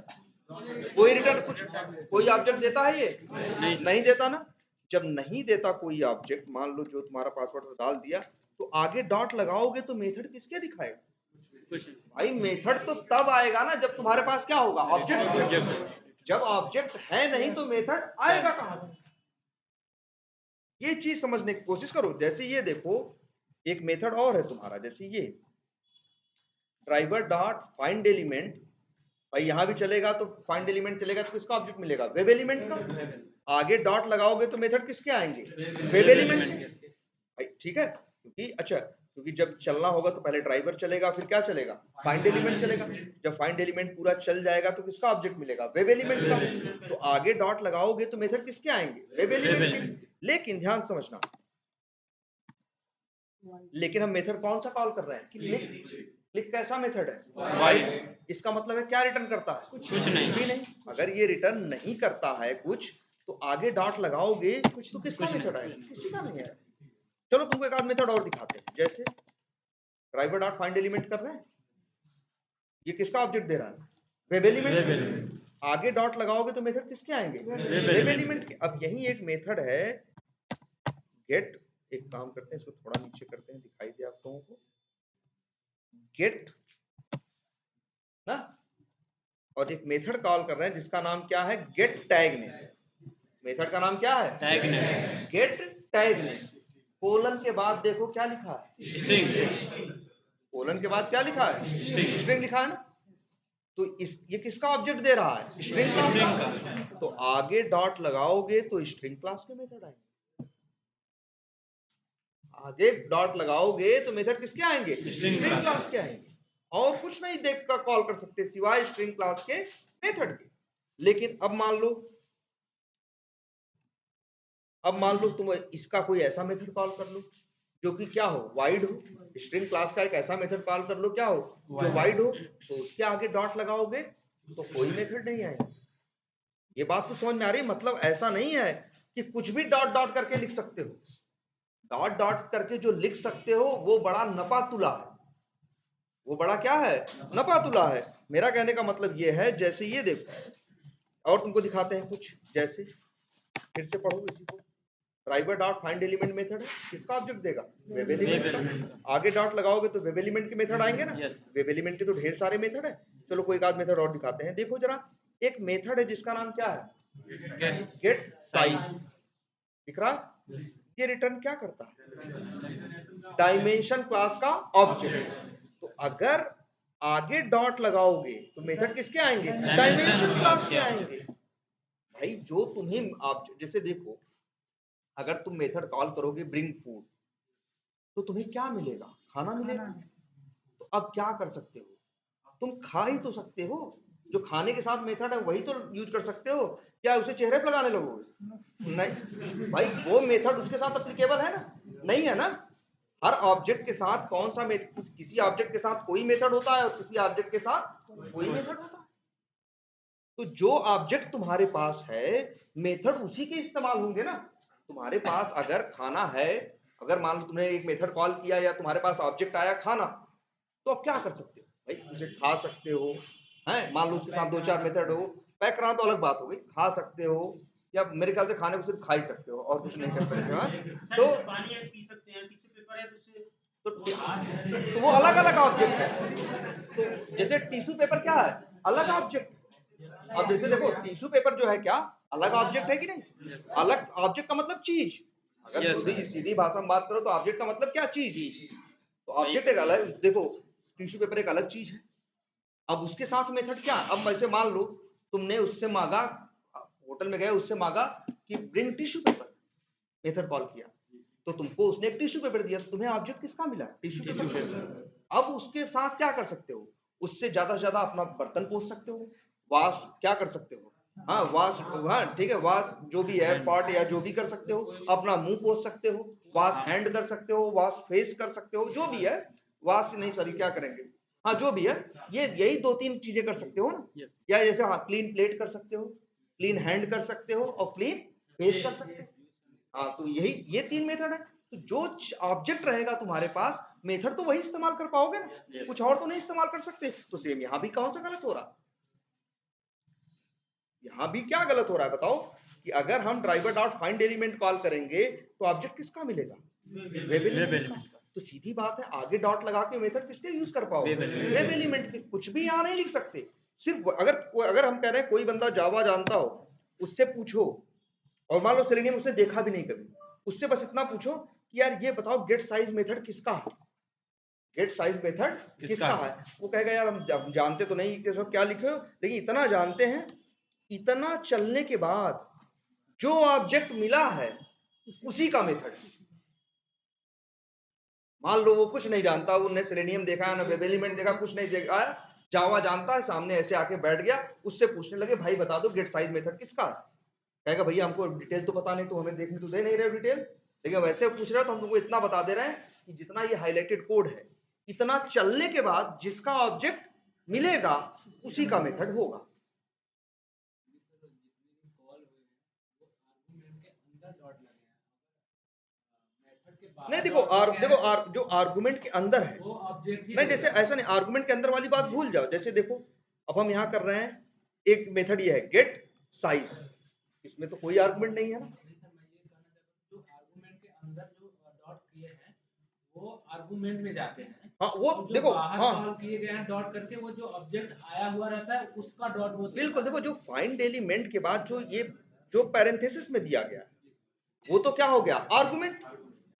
कोई रिटर्न कुछ, कोई ऑब्जेक्ट देता है ये, नहीं देता ना। जब नहीं देता कोई ऑब्जेक्ट, मान लो जो तुम्हारा पासवर्ड डाल दिया, तो आगे डॉट लगाओगे तो मेथड किसके दिखाएगा, भाई मेथड तो तब आएगा ना जब तुम्हारे पास क्या होगा, ऑब्जेक्ट। जब ऑब्जेक्ट है नहीं तो मेथड आएगा कहां से, ये चीज समझने की कोशिश करो। जैसे ये देखो, एक मेथड और है तुम्हारा, जैसे ये ड्राइवर डॉट फाइंड एलिमेंट, भाई यहां भी चलेगा तो फाइंड एलिमेंट चलेगा तो किसका ऑब्जेक्ट मिलेगा, वेब एलिमेंट का। आगे डॉट लगाओगे तो मेथड किसके आएंगे, वेब एलिमेंट के, भाई ठीक है। क्योंकि अच्छा, क्योंकि जब चलना होगा तो पहले ड्राइवर चलेगा, फिर क्या चलेगा, फाइंड एलिमेंट चलेगा। जब फाइंड एलिमेंट पूरा चल जाएगा तो किसका ऑब्जेक्ट मिलेगा, वेब एलिमेंट का। तो आगे डॉट लगाओगे तो मेथड किसके आएंगे, वेब एलिमेंट के। लेकिन ध्यान समझना, लेकिन हम मेथड कौन सा कॉल कर रहे हैं, क्लिक। क्लिक कैसा मेथड है, वाइड। इसका मतलब है क्या रिटर्न करता है, कुछ भी नहीं। अगर ये रिटर्न नहीं करता है कुछ, तो आगे डॉट लगाओगे तो किसका मेथड आएगा, किसी का नहीं है। चलो तुमको एक आध मेथड और दिखाते हैं। जैसे ड्राइवर डॉट फाइंड एलिमेंट कर रहे हैं, ये किसका ऑब्जेक्ट दे रहा है, वेब एलिमेंट। आगे डॉट लगाओगे तो मेथड किसके आएंगे, वेब एलिमेंट के। अब यही एक मेथड है गेट, एक काम करते हैं, इसको थोड़ा नीचे करते हैं, दिखाई दे आप लोगों को, गेट ना, और एक मेथड कॉल कर रहे हैं जिसका नाम क्या है, गेट टैग नेम। मेथड का नाम क्या है, tag name, get tag name. Colon के बाद देखो क्या लिखा है, स्ट्रिंग, कोलन के बाद क्या लिखा है, स्ट्रिंग लिखा है ना। तो ये किसका ऑब्जेक्ट दे रहा है, स्ट्रिंग क्लास स्ट्रिंग का। का। तो आगे डॉट लगाओगे तो स्ट्रिंग क्लास के मेथड आएंगे, आगे डॉट लगाओगे तो मेथड किसके आएंगे, स्ट्रिंग क्लास के आएंगे। और कुछ नहीं देख कर कॉल कर सकते सिवाय स्ट्रिंग क्लास के मेथड के। लेकिन अब मान लो तुम इसका कोई ऐसा मेथड कॉल कर लो जो कि क्या हो, वाइड हो। स्ट्रिंग क्लास का एक ऐसा मेथड कॉल कर लो क्या हो, जो वाइड हो। तो उसके आगे डॉट लगाओगे तो कोई मेथड नहीं आएगा। ये बात तो समझ में आ रही है। मतलब ऐसा नहीं है कि कुछ भी डॉट डॉट करके लिख सकते हो। डॉट डॉट करके जो लिख सकते हो वो बड़ा नपातुला है, वो बड़ा क्या है, नपातुला है। मेरा कहने का मतलब ये है, जैसे ये देखो और तुमको दिखाते हैं कुछ, जैसे फिर से पढ़ो इसी को। Driver dot find element method है, किसका ऑब्जेक्ट देगा, वेब एलिमेंट का। आगे डॉट लगाओगे तो वेब एलिमेंट के मेथड आएंगे ना। वेब एलिमेंट के तो ढेर सारे मेथड है। चलो कोई एक आध मेथड और दिखाते हैं। देखो जरा, एक मेथड है जिसका नाम क्या है, गेट साइज। दिख रहा है, ये रिटर्न क्या करता है, डायमेंशन क्लास का ऑब्जेक्ट। तो अगर आगे डॉट लगाओगे तो मेथड किसके आएंगे, डायमेंशन क्लास के आएंगे। भाई जो तुम्हें आप जैसे देखो, अगर तुम मेथड कॉल करोगे ब्रिंग फूड तो तुम्हें क्या मिलेगा, खाना मिलेगा। तो अब क्या कर सकते हो, तुम खा ही तो सकते हो। जो खाने के साथ मेथड है वही तो यूज कर सकते हो। क्या उसे चेहरे पर लगाने लगोगे, नहीं भाई, वो मेथड उसके साथ एप्लीकेबल है ना, नहीं है ना। हर ऑब्जेक्ट के साथ कौन सा मेथड, किसी ऑब्जेक्ट के साथ कोई मेथड होता है और किसी ऑब्जेक्ट के साथ कोई मेथड होता है। तो जो ऑब्जेक्ट तुम्हारे पास है मेथड उसी के इस्तेमाल होंगे ना। तुम्हारे पास अगर खाना है, अगर मान लो तुमने एक मेथड कॉल किया या तुम्हारे पास ऑब्जेक्ट आया खाना, तो अब क्या कर सकते हो भाई, उसे खा सकते हो हैं। मान लो उसके साथ दो चार मेथड हो, पैक कराना तो अलग बात हो गई, खा सकते हो या मेरे ख्याल से खाने को सिर्फ खा ही सकते हो और कुछ नहीं कर सकते। हाँ तो पानी पी सकते हैं, टिश्यू पेपर है तो उससे तो वो अलग अलग ऑब्जेक्ट है। तो जैसे टिश्यू पेपर क्या है, अलग ऑब्जेक्ट। अब जैसे देखो टिश्यू पेपर जो है क्या अलग ऑब्जेक्ट है कि नहीं, अलग ऑब्जेक्ट का मतलब चीज। अगर सीधी भाषा में बात करो तो ऑब्जेक्ट का मतलब क्या, चीज। तो ऑब्जेक्ट एक अलग, देखो टिश्यू पेपर एक अलग चीज है। अब उसके साथ मेथड क्या, अब वैसे मान लो तुमने उससे मांगा, होटल में गए उससे मांगा कि bring tissue paper, method call किया तो तुमको उसने एक टिश्यू पेपर दिया, तो तुम्हें ऑब्जेक्ट किसका मिला, टिश्यू पेपर। अब उसके साथ क्या कर सकते हो, उससे ज्यादा से ज्यादा अपना बर्तन पोंछ सकते हो, वाश क्या कर सकते हो, हाँ वाश, हाँ ठीक है, वाश जो भी है पॉट या जो भी कर सकते हो, अपना मुंह पोंछ सकते हो, वाश हैंड कर सकते हो, वाश फेस कर सकते हो, जो भी है वाश नहीं सॉरी क्या करेंगे, हाँ जो भी है, ये यही दो तीन चीजें कर सकते हो ना। या जैसे हाँ क्लीन प्लेट कर सकते हो, क्लीन हैंड कर सकते हो और क्लीन फेस कर सकते हो। हाँ तो यही ये तीन मेथड है। तो जो ऑब्जेक्ट रहेगा तुम्हारे पास मेथड तो वही इस्तेमाल कर पाओगे ना, कुछ और तो नहीं इस्तेमाल कर सकते। तो सेम यहाँ भी कौन सा गलत हो रहा, यहाँ भी क्या गलत हो रहा है बताओ, कि अगर हम driver dot find element call करेंगे तो ऑब्जेक्ट किसका मिलेगा, वेब एलिमेंट का। तो सीधी बात है आगे डॉट लगा के मेथड किसके यूज कर पाओ, वेब एलिमेंट के। कुछ भी यहाँ नहीं लिख सकते। सिर्फ अगर हम कह रहे हैं कोई बंदा जावा जानता हो उससे पूछो, और मान लो सेलेनियम उसने देखा भी नहीं कभी, उससे बस इतना पूछो कि यार ये बताओ गेट साइज मेथड किसका है, गेट साइज मेथड किसका है। वो कहेगा यार हम जानते तो नहीं कि सब क्या लिखे हो, लेकिन इतना जानते हैं। इतना चलने के बाद जो ऑब्जेक्ट मिला है उसी का मेथड। मान लो वो कुछ नहीं जानता, उन्हें सेलेनियम देखा है ना वेब एलिमेंट देखा, कुछ नहीं देखा है, जावा जानता है, सामने ऐसे आके बैठ गया, उससे पूछने लगे भाई बता दो गेट साइज मेथड किसका है। कहेगा भैया हमको डिटेल तो पता नहीं, तो हमें देखने तो दे नहीं रहे डिटेल, लेकिन वैसे पूछ रहे हो तो हम तुमको इतना बता दे रहे हैं कि जितना ये हाईलाइटेड कोड है, इतना चलने के बाद जिसका ऑब्जेक्ट मिलेगा उसी का मेथड होगा। नहीं देखो जो आर्गुमेंट के अंदर है वो ऑब्जेक्ट ही नहीं, जैसे रहेगा। ऐसा नहीं, आर्गुमेंट के अंदर वाली बात भूल जाओ। जैसे देखो अब हम यहाँ कर रहे हैं, एक मेथड ये है गेट साइज, इसमें तो कोई आर्गुमेंट नहीं है ना। जो आर्गुमेंट के अंदर जो डॉट किए हैं वो आर्गुमेंट में जाते हैं। हाँ वो और जो देखो, बाहर हाँ कॉल किए गए हैं डॉट करके, वो जो ऑब्जेक्ट आया हुआ रहता है उसका डॉट वो बिल्कुल। देखो जो फाइंड एलिमेंट के बाद जो पैरेंथेसिस में दिया गया है वो तो क्या हो गया, आर्गुमेंट।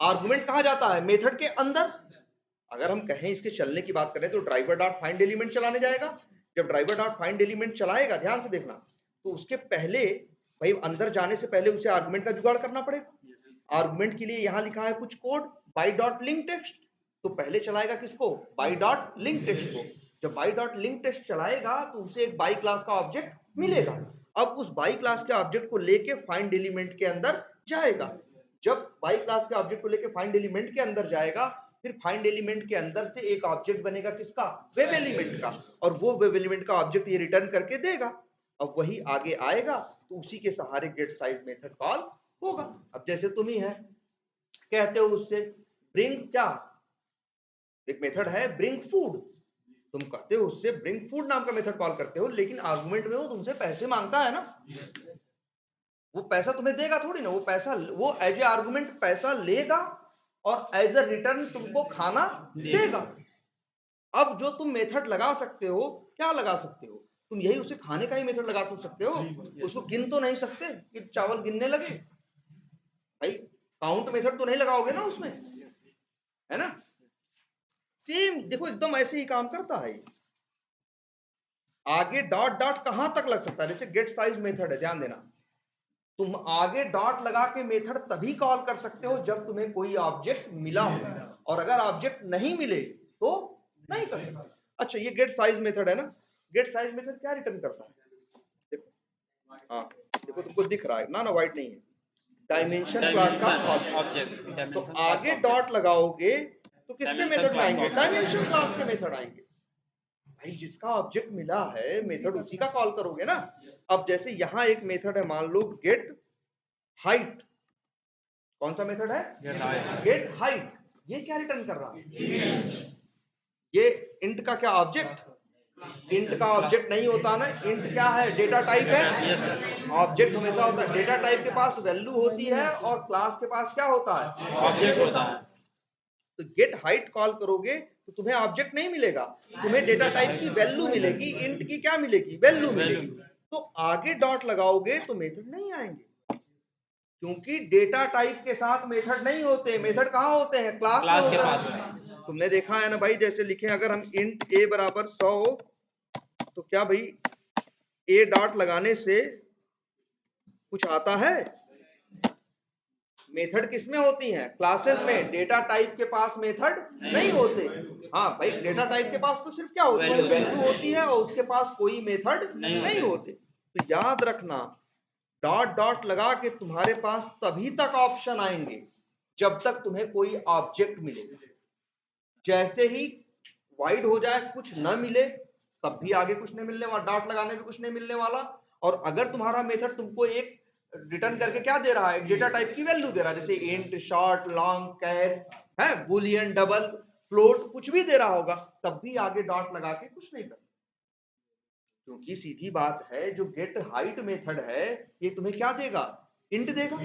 आर्गुमेंट कहाँ जाता है, मेथड के अंदर। अगर हम कहें इसके चलने की बात करें तो ड्राइवर डॉट फाइंड एलिमेंट चलाने जाएगा। जब ड्राइवर डॉट फाइंड एलिमेंट चलाएगा, ध्यान से देखना, तो उसके पहले भाई अंदर जाने से पहले उसे आर्गुमेंट का जुगाड़ करना पड़ेगा। आर्गुमेंट के लिए यहां लिखा है कुछ code, by dot link text. तो पहले चलाएगा किसको, बाई डॉट लिंक टेक्स्ट को। जब बाई डॉट लिंक टेक्स्ट चलाएगा तो उसे एक बाई क्लास का ऑब्जेक्ट मिलेगा। अब उस बाई क्लास के ऑब्जेक्ट को लेके फाइंड एलिमेंट के अंदर जाएगा। जब बाई क्लास के ऑब्जेक्ट को लेके फाइंड एलिमेंट के अंदर जाएगा, फिर फाइंड एलिमेंट के अंदर से एक ऑब्जेक्ट बनेगा किसका, वेब एलिमेंट का, और वो वेब एलिमेंट का ऑब्जेक्ट ये रिटर्न करके देगा। अब वही आगे आएगा तो उसी के सहारे गेट साइज मेथड कॉल होगा। अब जैसे तुम ही है, कहते हो उससे ब्रिंग, क्या एक मेथड है ब्रिंग फूड, तुम कहते हो उससे ब्रिंग फूड नाम का मेथड कॉल करते हो, लेकिन आर्गुमेंट में वो तुमसे पैसे मांगता है ना, वो पैसा तुम्हें देगा थोड़ी ना, वो पैसा वो एज ए आर्गुमेंट पैसा लेगा और एज ए रिटर्न तुमको खाना देगा। अब जो तुम मेथड लगा सकते हो, क्या लगा सकते हो, तुम यही उसे खाने का ही मेथड लगा तो सकते हो, उसको गिन तो नहीं सकते कि चावल गिनने लगे, भाई काउंट मेथड तो नहीं लगाओगे ना उसमें, है ना। सेम देखो एकदम ऐसे ही काम करता है। आगे डॉट डॉट कहां तक लग सकता है, जैसे गेट साइज मेथड है, ध्यान देना, तुम आगे डॉट लगा के मेथड तभी कॉल कर सकते हो जब तुम्हें कोई ऑब्जेक्ट मिला हो, और अगर ऑब्जेक्ट नहीं मिले तो नहीं कर सकते। अच्छा ये गेट साइज मेथड है ना, गेट साइज मेथड क्या रिटर्न करता है, देखो, हाँ देखो तुमको दिख रहा है ना, ना वाइट नहीं है, डायमेंशन क्लास का ऑब्जेक्ट। तो आगे डॉट लगाओगे तो किसके मेथड में आएंगे, डायमेंशन क्लास के मेथड आएंगे। भाई जिसका ऑब्जेक्ट मिला है मेथड उसी का कॉल करोगे ना। अब जैसे यहां एक मेथड है, मान लो गेट हाइट, कौन सा मेथड है, गेट हाइट, ये क्या रिटर्न कर रहा है, ये इंट का क्या ऑब्जेक्ट, इंट का ऑब्जेक्ट नहीं होता ना, इंट क्या है, डेटा टाइप है। ऑब्जेक्ट हमेशा होता है, डेटा टाइप के पास वैल्यू होती है और क्लास के पास क्या होता है, ऑब्जेक्ट होता है। तो गेट हाइट कॉल करोगे तो तुम्हें ऑब्जेक्ट नहीं मिलेगा, तुम्हें डेटा टाइप की वैल्यू मिलेगी, इंट की क्या मिलेगी, वैल्यू मिलेगी। तो आगे डॉट लगाओगे तो मेथड नहीं आएंगे, क्योंकि डेटा टाइप के साथ मेथड नहीं होते, मेथड कहाँ होते हैं, क्लास में होते हैं। तुमने देखा है ना भाई, जैसे लिखे अगर हम इंट a बराबर 100, तो क्या भाई a डॉट लगाने से कुछ आता है, मेथड किसमें होती हैं, क्लासेस में, डेटा टाइप के पास मेथड नहीं होते। हाँ भाई डेटा टाइप के पास तो सिर्फ क्या होती है, वैल्यू होती है, और उसके पास कोई मेथड नहीं होते। तो याद रखना, डॉट डॉट लगा के तुम्हारे पास तभी तक ऑप्शन आएंगे जब तक तुम्हें कोई ऑब्जेक्ट मिलेगा। जैसे ही वाइड हो जाए, कुछ न मिले, तब भी आगे कुछ नहीं मिलने वाला, डॉट लगाने में कुछ नहीं मिलने वाला। और अगर तुम्हारा मेथड तुमको एक रिटर्न करके क्या दे रहा है, एक डेटा टाइप की वैल्यू दे रहा है, जैसे इंट, शॉर्ट, लॉन्ग, कैर है, बुलियन, डबल, फ्लोट, कुछ भी दे रहा होगा, तब भी आगे डॉट लगा के कुछ नहीं कर सकते। क्योंकि सीधी बात है, जो गेट हाइट मेथड है ये तुम्हें क्या देगा, इंट देगा,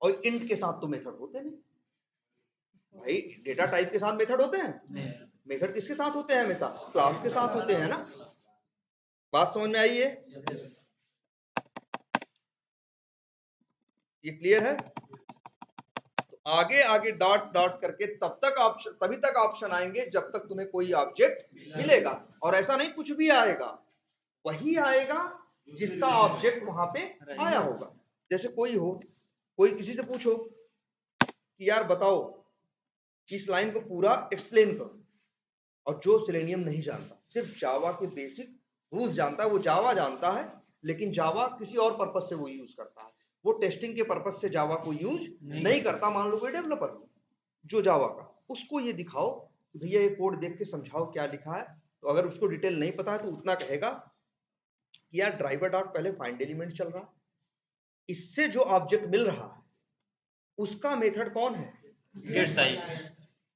और इंट के साथ तो मेथड होते नहीं भाई, डेटा टाइप के साथ मेथड होते हैं, मेथड किसके साथ होते हैं, हमेशा क्लास के साथ होते हैं ना। बात समझ में आई है, ये क्लियर है। तो आगे आगे डॉट डॉट करके तब तक ऑप्शन, तभी तक ऑप्शन आएंगे जब तक तुम्हें कोई ऑब्जेक्ट मिलेगा, और ऐसा नहीं कुछ भी आएगा, वही आएगा जिसका ऑब्जेक्ट वहां पे आया होगा। जैसे कोई हो, कोई किसी से पूछो कि यार बताओ इस लाइन को पूरा एक्सप्लेन करो, और जो सेलेनियम नहीं जानता, सिर्फ जावा के बेसिक रूल्स जानता है, वो जावा जानता है, लेकिन जावा किसी और पर्पस से वो यूज करता है, वो टेस्टिंग के पर्पस से जावा को यूज नहीं करता। मान लो कोई डेवलपर हो जो जावा का, उसको ये दिखाओ कि भैया ये कोड देख के समझाओ क्या लिखा है, तो अगर उसको डिटेल नहीं पता है तो उतना कहेगा कि यार ड्राइवर डॉट पहले फाइंड एलिमेंट चल रहा है, इससे जो ऑब्जेक्ट मिल रहा है उसका मेथड कौन है, गेट साइज।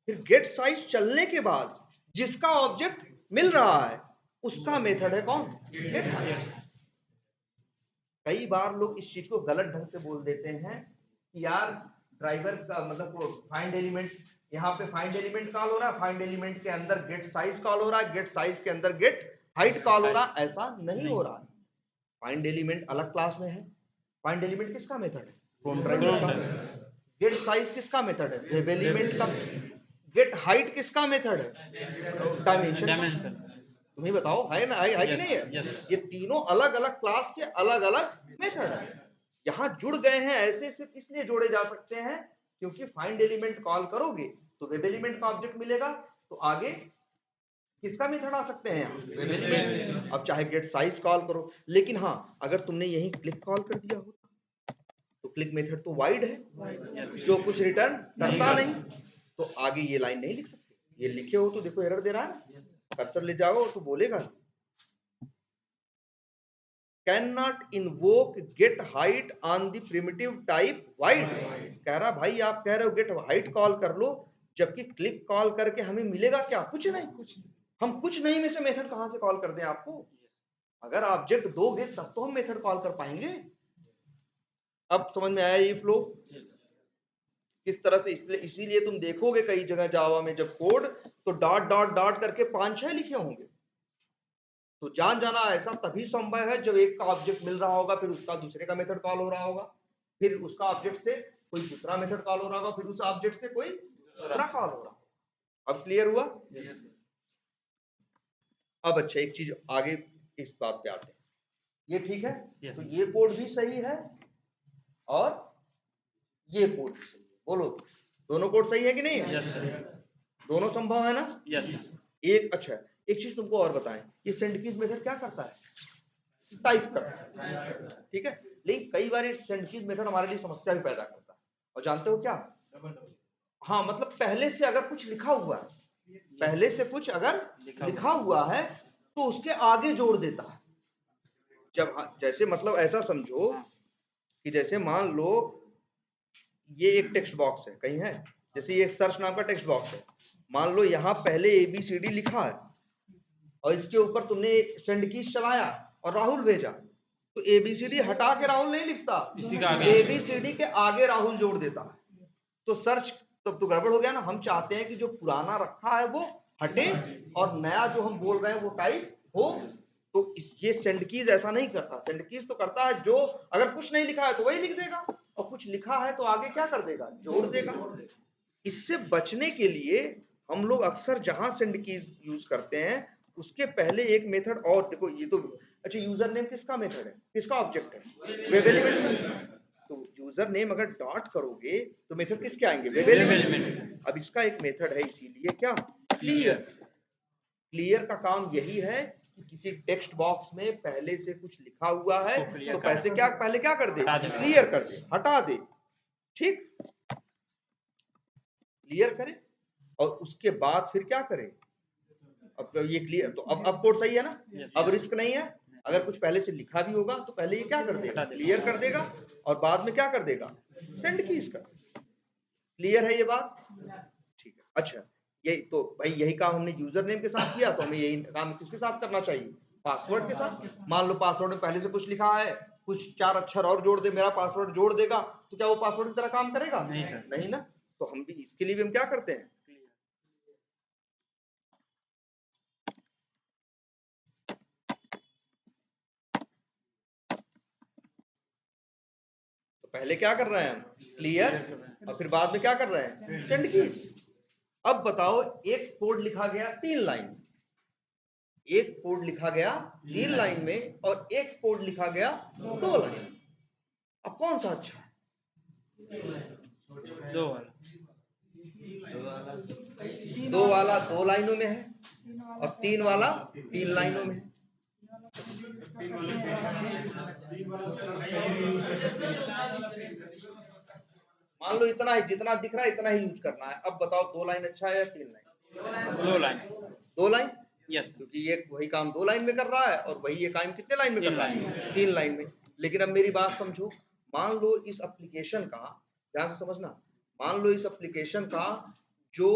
फिर गेट साइज चलने के बाद जिसका ऑब्जेक्ट मिल रहा है उसका मेथड है कौन, गेट हाइट। कई बार लोग इस चीज को गलत ढंग से बोल देते हैं कि यार ड्राइवर का मतलब फाइंड एलिमेंट, यहाँ पे फाइंड एलिमेंट कॉल हो रहा है, फाइंड एलिमेंट के अंदर गेट साइज कॉल हो रहा है, गेट साइज के अंदर गेट हाइट कॉल हो रहा है, ऐसा नहीं हो रहा है। फाइंड एलिमेंट अलग क्लास में है। फाइंड एलिमेंट किसका मेथड है? क्रोम ड्राइवर का। गेट साइज किसका मेथड है? वेब एलिमेंट का। गेट हाइट किसका मेथड है? डायमेंशन। तुम ही बताओ, है ना, है कि नहीं है? ये तीनों अलग अलग क्लास के अलग अलग मेथड है। यहाँ जुड़ गए हैं ऐसे सिर्फ इसलिए जोड़े जा सकते हैं क्योंकि फाइंड एलिमेंट कॉल करोगे तो वेब एलिमेंट का ऑब्जेक्ट मिलेगा, तो आगे किसका मेथड आ सकते हैं? यहाँ वेब एलिमेंट। अब चाहे गेट साइज कॉल करो, लेकिन हाँ अगर तुमने यही क्लिक कॉल कर दिया हो तो क्लिक मेथड तो वाइड है, जो कुछ रिटर्न करता नहीं, तो आगे ये लाइन नहीं लिख सकते। ये लिखे हो तो देखो एरर दे रहा है, कर्सर ले जाओ तो बोलेगा can not invoke get height on the primitive type void. कह रहा भाई आप कह रहे हो गेट हाइट कॉल कर लो, जबकि क्लिक कॉल करके हमें मिलेगा क्या? कुछ नहीं। हम कुछ नहीं में से मेथड कहां से कॉल कर दें आपको? अगर ऑब्जेक्ट दोगे तब तो हम मेथड कॉल कर पाएंगे। अब समझ में आया ये फ्लो किस तरह से? इसीलिए तुम देखोगे कई जगह जावा में जब कोड तो डॉट डॉट डॉट करके 5-6 लिखे होंगे। तो जान जाना ऐसा तभी संभव है जब एक का ऑब्जेक्ट मिल रहा होगा, फिर उसका दूसरे का मेथड कॉल हो रहा होगा, फिर उसका ऑब्जेक्ट से कोई दूसरा मेथड कॉल हो रहा होगा, फिर उस ऑब्जेक्ट से कोई दूसरा कॉल हो रहा होगा। अब क्लियर हुआ? अब अच्छा एक चीज आगे इस बात पे आते हैं, ये ठीक है? तो ये कोड भी सही है और ये कोड भी सही है। बोलो दोनों कोड सही है कि नहीं है? दोनों संभव है ना? एक अच्छा एक चीज तुमको और बताएं, ये सेंड कीज मेथड क्या करता है? टाइप करता है, ठीक है? लेकिन कई बार सेंड कीज मेथड हमारे लिए समस्या भी पैदा करता है। और जानते हो क्या? हाँ मतलब पहले से अगर कुछ लिखा हुआ है, पहले से कुछ अगर लिखा हुआ है तो उसके आगे जोड़ देता है। जब जैसे मतलब ऐसा समझो कि जैसे मान लो ये एक टेक्स्ट बॉक्स है, कहीं है, जैसे ये सर्च नाम का टेक्स्ट बॉक्स है, मान लो यहाँ पहले ABCD लिखा है और इसके ऊपर तुमने सेंड कीज चलाया और राहुल भेजा, तो ABCD हटा के राहुल नहीं लिखता, ABCD के आगे राहुल जोड़ देता है। तो सर्च तब तो गड़बड़ हो गया ना। हम चाहते हैं कि जो पुराना रखा है वो हटे और नया जो हम बोल रहे हैं वो टाइप हो। तो ये सेंड कीज ऐसा नहीं करता। सेंड कीज तो करता है जो अगर कुछ नहीं लिखा है तो वही लिख देगा, और कुछ लिखा है तो आगे क्या कर देगा? जोड़ देगा। इससे बचने के लिए हम लोग अक्सर जहां सेंड कीज यूज करते हैं उसके पहले एक मेथड और देखो, ये तो अच्छा यूजर नेम किसका मेथड है, किसका ऑब्जेक्ट है? वेब एलिमेंट का। तो यूजर नेम अगर डॉट करोगे तो मेथड किसके आएंगे? Web element. अब इसका एक मेथड है, इसीलिए क्या क्लियर। क्लियर का काम यही है कि किसी टेक्स्ट बॉक्स में पहले से कुछ लिखा हुआ है तो पहले क्या कर दे? क्लियर कर दे, हटा दे। ठीक, क्लियर करे और उसके बाद फिर क्या करे? अब ये क्लियर, तो अब कोड सही है ना? अब रिस्क नहीं है। अगर कुछ पहले से लिखा भी होगा तो पहले ये क्या कर देगा? क्लियर कर देगा और बाद में क्या कर देगा? सेंड कीज कर। क्लियर है ये बात? ठीक है। अच्छा यही तो भाई, यही काम हमने यूजर नेम के साथ किया, तो हमें यही काम किसके साथ करना चाहिए? पासवर्ड के साथ। मान लो पासवर्ड में पहले से कुछ लिखा है, कुछ 4 अक्षर और जोड़ दे, मेरा पासवर्ड जोड़ देगा, तो क्या वो पासवर्ड की तरह काम करेगा? नहीं ना। तो हम भी इसके लिए भी हम क्या करते हैं? तो पहले क्या कर रहे हैं हम? क्लियर, और फिर बाद में क्या कर रहे हैं? Send keys. अब बताओ, एक कोड लिखा गया 3 लाइन, एक कोड लिखा गया 3 लाइन में और एक कोड लिखा गया 2 लाइन। अब कौन सा अच्छा है? 2 वाला 2 लाइनों में है और 3 वाला 3 लाइनों में है। मान लो इतना ही, जितना दिख रहा है इतना ही यूज करना है। अब बताओ 2 लाइन अच्छा है या 3 लाइन? 2 लाइन। 2 लाइन, यस, क्योंकि ये वही काम 2 लाइन में कर रहा है और वही ये काम कितने लाइन में कर रहा है? 3 लाइन में। लेकिन अब मेरी बात समझो, मान लो इस एप्लीकेशन का, ध्यान से समझना, मान लो इस एप्लीकेशन का जो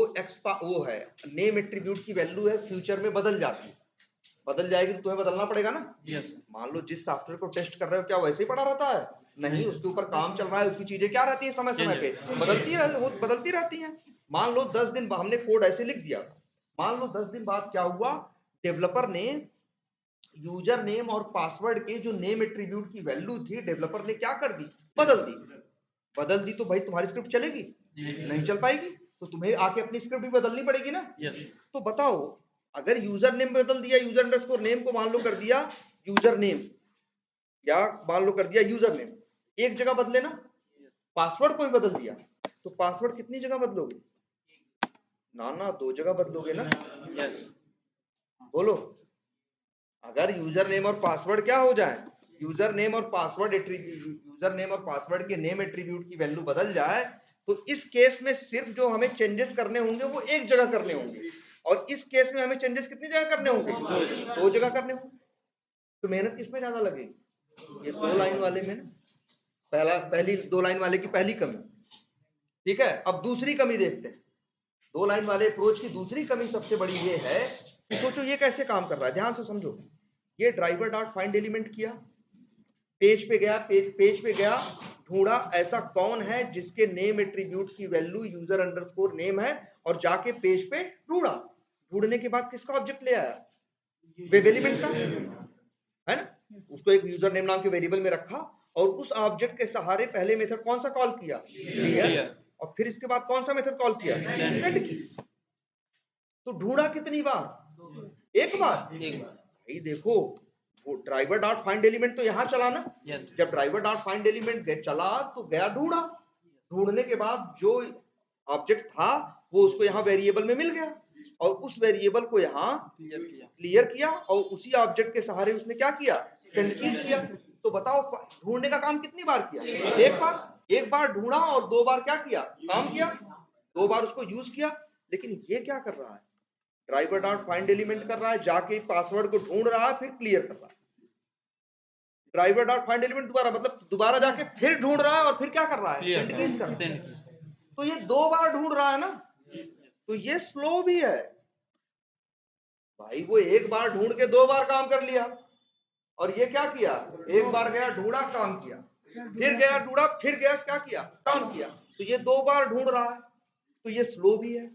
वो है नेम एट्रीब्यूट की वैल्यू है फ्यूचर में बदल जाती है, बदल जाएगी तो तुम्हें बदलना पड़ेगा ना। यस। मान लो जिस सॉफ्टवेयर को टेस्ट कर रहे हो क्या वैसे ही पड़ा रहता है? नहीं, उसके ऊपर काम चल रहा है, उसकी चीजें क्या रहती है समय समय पे बदलती रहती हैं। मान लो 10 दिन हमने कोड ऐसे लिख दिया, मान लो 10 दिन बाद क्या हुआ, डेवलपर ने यूजर नेम और पासवर्ड के जो नेम एट्रीब्यूट की वैल्यू थी, डेवलपर ने क्या कर दी, बदल दी तो भाई तुम्हारी स्क्रिप्ट चलेगी नहीं चल पाएगी, तो तुम्हें आके अपनी स्क्रिप्ट भी बदलनी पड़ेगी ना। तो बताओ, अगर यूजर नेम बदल दिया, यूजर अंडरस्कोर नेम को मान लो कर दिया यूजर नेम, या मान लो कर दिया यूजर नेम, एक जगह बदले ना, पासवर्ड को भी बदल दिया, तो पासवर्ड कितनी जगह बदलोगे? ना 2 जगह बदलोगे ना। बोलो, अगर यूजर नेम और पासवर्ड क्या हो जाए, यूजर नेम और पासवर्ड के नेम एट्रीब्यूट की वैल्यू बदल जाए, तो इस केस में सिर्फ जो हमें चेंजेस करने होंगे वो एक जगह करने होंगे, और इस केस में हमें चेंजेस कितनी जगह करने होंगे? 2 जगह करने होंगे। तो मेहनत किसमें ज्यादा लगेगी? ये 2 लाइन वाले में ना, पहली 2 लाइन वाले की पहली कमी। ठीक है, अब दूसरी कमी देखते हैं। 2 लाइन वाले अप्रोच की दूसरी कमी सबसे बड़ी ये है कि सोचो ये कैसे काम कर रहा है, ध्यान से समझो। ये ड्राइवर डॉट फाइंड एलिमेंट किया, पेज पे गया, ढूंढा ऐसा कौन है जिसके नेम एट्रीब्यूट की वैल्यू यूजर अंडरस्कोर नेम है, और जाके पेज पे ढूंढने के बाद किसका ऑब्जेक्ट ले आया? वेब एलिमेंट का, है ना। उसको एक यूजर नेम नाम के वेरिएबल में रखा, और उस ऑब्जेक्ट के सहारे पहले मेथड कौन सा कॉल किया? क्लियर। और फिर इसके बाद कौन सा मेथड कॉल किया? सेंड की। तो ढूंढा कितनी बार? एक बार। भाई देखो, वो ड्राइवर डॉट फाइंड एलिमेंट तो यहां चला ना। जब ड्राइवर डॉट फाइंड एलिमेंट चला तो गया ढूंढने के बाद जो ऑब्जेक्ट था वो उसको यहाँ वेरिएबल में मिल गया, और उस वेरिएबल को यहाँ क्लियर किया, और उसी ऑब्जेक्ट के सहारे उसने क्या किया? सेंड कीज किया। तो बताओ, ढूंढने का काम कितनी बार किया? एक बार ढूंढा और 2 बार क्या किया? काम किया। 2 बार उसको यूज किया। लेकिन ये क्या कर रहा है? ड्राइवर डॉट फाइंड एलिमेंट कर रहा है, जाके पासवर्ड को ढूंढ रहा है, फिर क्लियर कर रहा है। ड्राइवर डॉट फाइंड एलिमेंट दोबारा, मतलब दोबारा जाके फिर ढूंढ रहा है, और फिर क्या कर रहा है? सेंड कीज कर रहा है। तो ये 2 बार ढूंढ रहा है ना, तो ये स्लो भी है भाई। वो एक बार ढूंढ के 2 बार काम कर लिया, और ये क्या किया? एक बार गया ढूंढा, काम किया, फिर गया ढूंढा, फिर गया क्या किया? काम किया। तो ये 2 बार ढूंढ रहा है, तो ये स्लो भी है।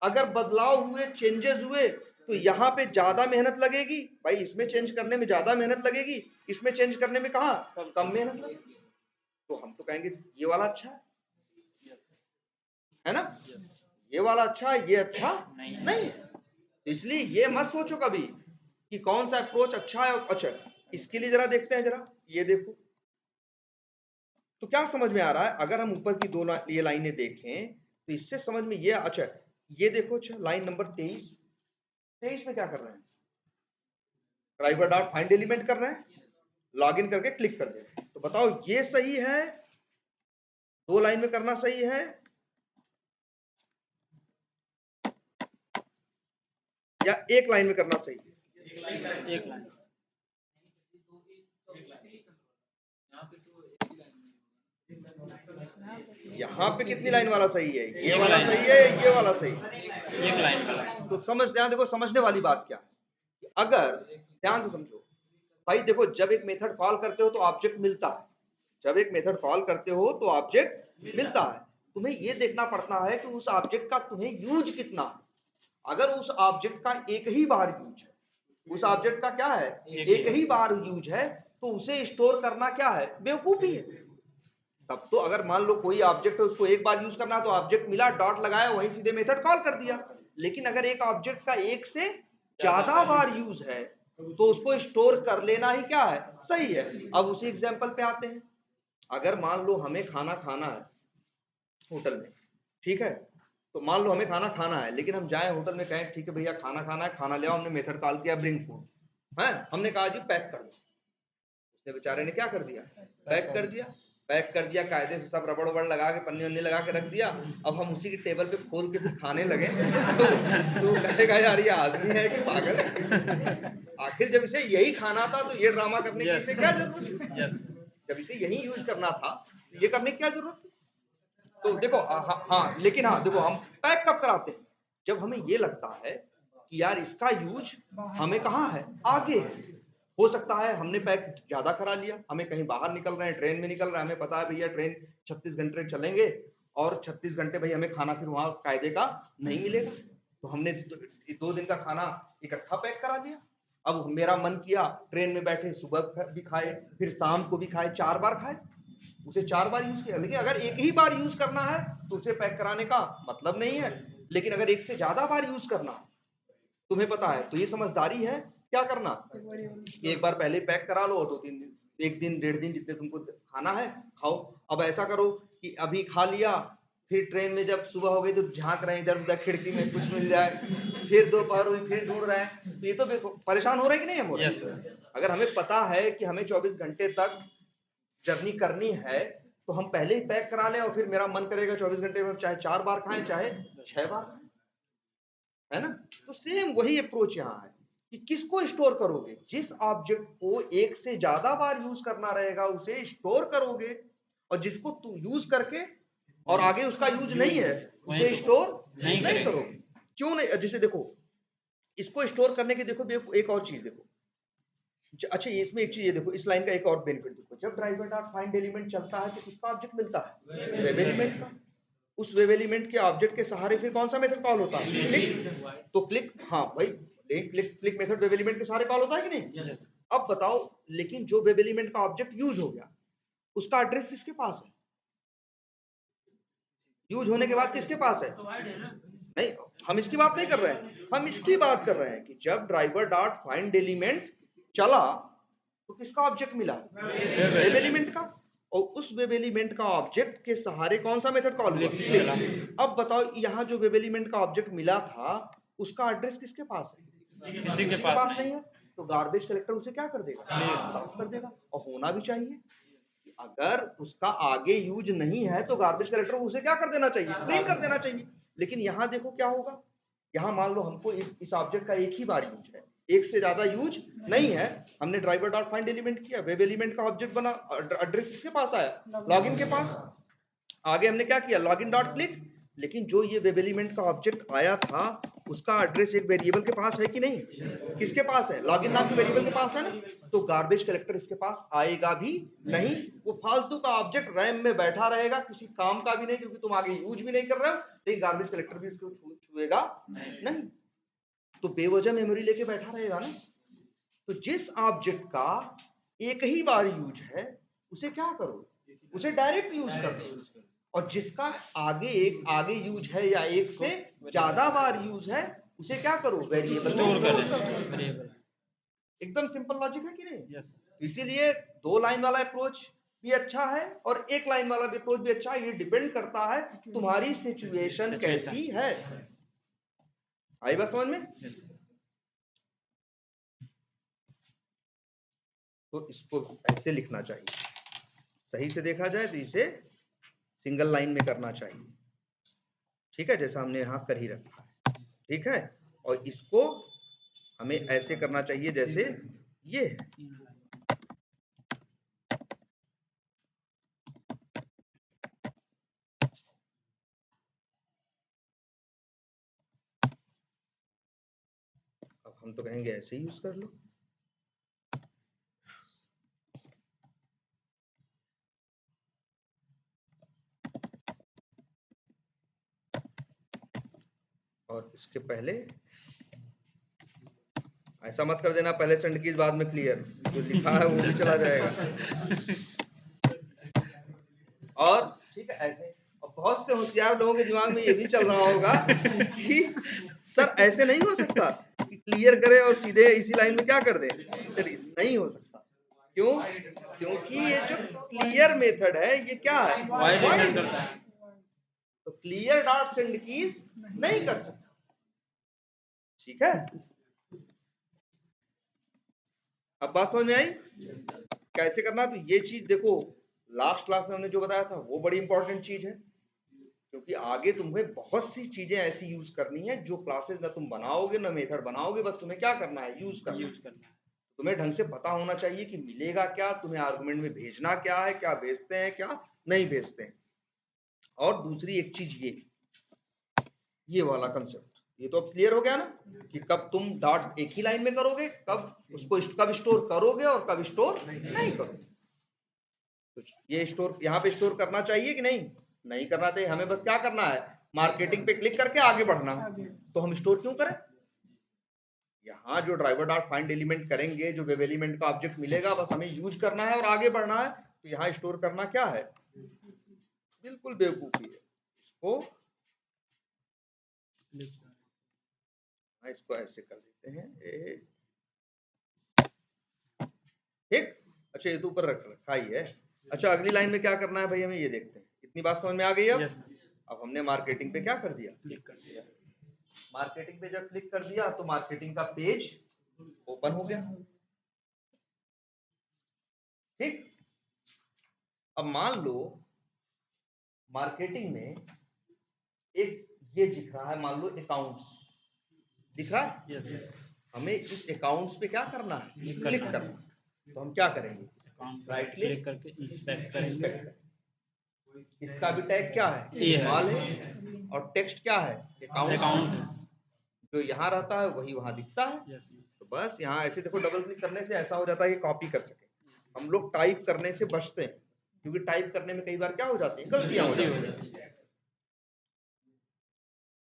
अगर बदलाव हुए, चेंजेस हुए, तो यहाँ पे ज्यादा मेहनत लगेगी भाई, इसमें चेंज करने में ज्यादा मेहनत लगेगी, इसमें चेंज करने में कहाँ कम मेहनत लगेगी। तो हम तो कहेंगे ये वाला अच्छा है ना, ये वाला अच्छा है, ये अच्छा नहीं। इसलिए ये मत सोचो कभी कि कौन सा अप्रोच अच्छा है। और अच्छा, इसके लिए जरा देखते हैं, जरा ये देखो तो क्या समझ में आ रहा है। अगर हम ऊपर की ये लाइनें देखें तो इससे समझ में ये, अच्छा ये देखो, अच्छा लाइन नंबर 23 में क्या कर रहे हैं? ड्राइवर डॉट फाइंड एलिमेंट कर रहे हैं, लॉगिन करके क्लिक कर दे रहे हैं। तो बताओ ये सही है? 2 लाइन में करना सही है या 1 लाइन में करना सही है? 1 लाइन। यहाँ पे कितनी लाइन वाला सही है? ये वाला सही है, ये वाला सही है? 1 लाइन वाला। तो समझ, ध्यान देखो, समझने वाली बात क्या है। अगर ध्यान से समझो भाई, देखो जब एक मेथड कॉल करते हो तो ऑब्जेक्ट मिलता है, जब एक मेथड कॉल करते हो तो ऑब्जेक्ट मिलता है। तुम्हें ये देखना पड़ता है कि उस ऑब्जेक्ट का तुम्हें यूज कितना है। अगर उस ऑब्जेक्ट का एक ही बार यूज है, उस ऑब्जेक्ट का क्या है? एक ही बार यूज है, तो उसे स्टोर करना क्या है? बेवकूफी है। तब तो अगर मान लो कोई ऑब्जेक्ट है, उसको एक बार यूज करना है, तो ऑब्जेक्ट मिला, डॉट लगाया, वहीं सीधे मेथड कॉल कर दिया। लेकिन अगर एक ऑब्जेक्ट का एक से ज्यादा बार यूज है, तो उसको स्टोर कर लेना ही क्या है? सही है। अब उसी एग्जांपल पे आते हैं। अगर मान लो हमें खाना खाना है होटल में, ठीक है, तो मान लो हमें खाना खाना है, लेकिन हम जाए होटल में, कहें ठीक है भैया खाना खाना है, खाना ले आओ। हमने मेथड कॉल किया ब्रिंग फूड है, हमने कहा जी पैक कर दो, उसने बेचारे ने क्या कर दिया? पैक कर दिया कायदे से, सब रबड़ वबड़ लगा के, पन्नी वन्नी लगा के रख दिया। अब हम उसी के टेबल पे खोल के फिर खाने लगे तो कहेगा यार ये आदमी है कि पागल? आखिर जब इसे यही खाना था तो ये ड्रामा करने की इसे क्या जरूरत है? जब इसे यही यूज करना था तो ये करने की क्या जरूरत है? तो देखो हाँ, लेकिन हाँ देखो, हम पैक कब कराते हैं? जब हमें ये लगता है कि यार इसका यूज हमें कहाँ है? आगे है। हो सकता है हमने पैक ज्यादा करा लिया, हमें कहीं बाहर निकल रहे हैं, ट्रेन में निकल रहे हैं, हमें पता है भैया ट्रेन 36 घंटे चलेंगे और 36 घंटे भाई हमें खाना फिर वहां कायदे का नहीं मिलेगा, तो हमने 2 दिन का खाना इकट्ठा पैक करा लिया। अब मेरा मन किया ट्रेन में बैठे सुबह भी खाए फिर शाम को भी खाए, 4 बार खाए, उसे 4 बार यूज किया। लेकिन अगर एक ही बार यूज करना है तो उसे पैक कराने का मतलब नहीं है, लेकिन अगर एक से ज्यादा बार यूज करना है तुम्हें पता है तो ये समझदारी है। क्या करना, एक बार पहले पैक करा लो, 2-3 दिन, 1 दिन 1.5 दिन जितने तुमको खाना है खाओ। अब ऐसा करो कि अभी खा लिया, फिर ट्रेन में जब सुबह हो गई तो झांक रहे हैं इधर उधर खिड़की में कुछ मिल जाए, फिर दोपहर हुई फिर ढूंढ रहे हैं, तो ये तो परेशान हो रहे हैं कि नहीं हम हो रहे हैं? अगर हमें पता है कि हमें 24 घंटे तक जर्नी करनी है तो हम पहले ही पैक करा लें और फिर मेरा मन करेगा 24 घंटे में चाहे 4 बार खाएं चाहे 6 बार खाएं, है ना? तो सेम वही अप्रोच यहाँ है कि किसको स्टोर करोगे। जिस ऑब्जेक्ट को एक से ज्यादा बार यूज करना रहेगा उसे स्टोर करोगे, और जिसको तू यूज करके और आगे उसका यूज नहीं है उसे स्टोर नहीं करोगे। क्यों नहीं? जैसे देखो इसको स्टोर करने की देखो एक और चीज देखो, अच्छा इसमें एक चीज ये देखो, इस लाइन का एक और बेनिफिट देखो, जब ड्राइवर डॉट फाइंड एलिमेंट चलता है तो किसका ऑब्जेक्ट मिलता है? वेब एलिमेंट का। उस वेब एलिमेंट के ऑब्जेक्ट के सहारे फिर कौन सा मेथड कॉल होता है? क्लिक। तो क्लिक, हाँ भाई क्लिक मेथड वेब एलिमेंट के सहारे कॉल होता है कि नहीं? अब बताओ, लेकिन जो वेब एलिमेंट का ऑब्जेक्ट यूज हो गया उसका एड्रेस किसके पास है? यूज होने के बाद किसके पास है? नहीं, हम इसकी बात नहीं कर रहे हैं, हम इसकी बात कर रहे हैं कि जब ड्राइवर डॉट फाइंड एलिमेंट चला तो किसका ऑब्जेक्ट मिला? वेब एलिमेंट का। और उस वेब एलिमेंट का ऑब्जेक्ट के सहारे कौन सा मेथड कॉल हुआ? क्लिक। अब बताओ यहाँ जो वेब एलिमेंट का ऑब्जेक्ट मिला था उसका एड्रेस किसके पास है? किसी के पास नहीं है, तो गार्बेज कलेक्टर उसे क्या कर देगा? साफ कर देगा। और होना भी चाहिए, अगर उसका आगे यूज नहीं है तो गार्बेज कलेक्टर उसे क्या कर देना चाहिए? क्लीन कर देना चाहिए। लेकिन यहाँ देखो क्या होगा, यहाँ मान लो हमको इस ऑब्जेक्ट का एक ही बार यूज है, एक से ज्यादा यूज नहीं है, हमने ड्राइवर डॉट फाइंड एलिमेंट किया, वेब एलिमेंट का ऑब्जेक्ट बना, एड्रेस किसके पास आया? लॉगिन के पास। आगे हमने क्या किया? Login dot click. लेकिन जो ये वेब एलिमेंट का ऑब्जेक्ट आया था उसका एड्रेस एक वेरिएबल के पास है कि नहीं? किसके पास है? लॉगिन नाम के वेरिएबल के पास है ना, तो गार्बेज कलेक्टर इसके पास आएगा भी नहीं। वो फालतू का ऑब्जेक्ट रैम में बैठा रहेगा, किसी काम का भी नहीं, क्योंकि तुम आगे यूज भी नहीं कर रहे हो, लेकिन गार्बेज कलेक्टर भी इसको छुएगा नहीं, तो बेवजह मेमोरी लेके बैठा रहेगा ना। तो जिस ऑब्जेक्ट का एक ही बार यूज है उसे क्या करो? उसे डायरेक्ट यूज करो। और जिसका आगे यूज है या एक से ज्यादा बार यूज है उसे क्या करो? वेरिएबल में स्टोर करो। एकदम सिंपल लॉजिक है कि नहीं? इसीलिए 2 लाइन वाला अप्रोच भी अच्छा है और 1 लाइन वाला भी अप्रोच भी अच्छा है, ये डिपेंड करता है तुम्हारी सिचुएशन कैसी है। आई बात समझ में? तो इसको ऐसे लिखना चाहिए, सही से देखा जाए तो इसे सिंगल लाइन में करना चाहिए, ठीक है, जैसा हमने यहां कर ही रखा है, ठीक है। और इसको हमें ऐसे करना चाहिए जैसे ये है। अब हम तो कहेंगे ऐसे ही यूज कर लो। और इसके पहले ऐसा मत कर देना पहले सेंड कीज बाद में क्लियर, जो लिखा है वो भी चला जाएगा। और ठीक है ऐसे, और बहुत से होशियार लोगों के दिमाग में ये भी चल रहा होगा कि सर ऐसे नहीं हो सकता कि क्लियर करे और सीधे इसी लाइन में क्या कर दे? नहीं हो सकता। क्यों? क्योंकि ये जो क्लियर मेथड है ये क्या है? वॉइड है। तो क्लियर डॉट सेंड कीज नहीं कर सकता, ठीक है। अब बात समझ में आई कैसे करना? तो ये चीज देखो, लास्ट क्लास में हमने जो बताया था वो बड़ी इंपॉर्टेंट चीज है, क्योंकि आगे तुम्हें बहुत सी चीजें ऐसी यूज करनी है जो क्लासेस ना तुम बनाओगे ना मेथड बनाओगे, बस तुम्हें क्या करना है? यूज करना है। तुम्हें ढंग से पता होना चाहिए कि मिलेगा क्या, तुम्हें आर्गुमेंट में भेजना क्या है, क्या भेजते हैं क्या नहीं भेजते हैं। और दूसरी एक चीज ये वाला कंसेप्ट ये तो अब क्लियर हो गया ना कि कब तुम डॉट एक ही लाइन में करोगे, कब उसको कब स्टोर करोगे और कब स्टोर नहीं करोगे। तो ये स्टोर यहाँ पे स्टोर करना चाहिए कि नहीं? नहीं करना चाहिए। हमें बस क्या करना है, मार्केटिंग पे क्लिक करके आगे बढ़ना है। तो हम स्टोर क्यों करें? यहाँ जो ड्राइवर डॉट फाइंड एलिमेंट करेंगे, जो वेब एलिमेंट का ऑब्जेक्ट मिलेगा, बस हमें यूज करना है और आगे बढ़ना है। तो यहाँ स्टोर करना क्या है? बिल्कुल बेवकूफी है। इसको ऐसे कर देते हैं, ठीक। अच्छा, ये तो ऊपर रखा ही है। अच्छा, अगली लाइन में क्या करना है भाई, हमें ये देखते हैं। इतनी बात समझ में आ गई? अब हमने मार्केटिंग पे क्या कर दिया, क्लिक कर दिया। मार्केटिंग पे जब क्लिक कर दिया तो मार्केटिंग का पेज ओपन हो गया, ठीक। अब मान लो मार्केटिंग में एक ये दिख रहा है, मान लो अकाउंट्स दिख रहा है। यस। हमें इस अकाउंट्स पे क्या करना है, क्लिक करना। तो हम क्या करेंगे, राइट क्लिक करके इंस्पेक्ट करेंगे। इसका भी टैग क्या है, स्मॉल है, और टेक्स्ट क्या है, अकाउंट। जो यहाँ रहता है वही वहां दिखता है। तो बस यहाँ ऐसे देखो, डबल क्लिक करने से ऐसा हो जाता है कि कॉपी कर सके। हम लोग टाइप करने से बचते हैं, क्योंकि टाइप करने में कई बार क्या हो जाती है, गलतियां हो जाती है।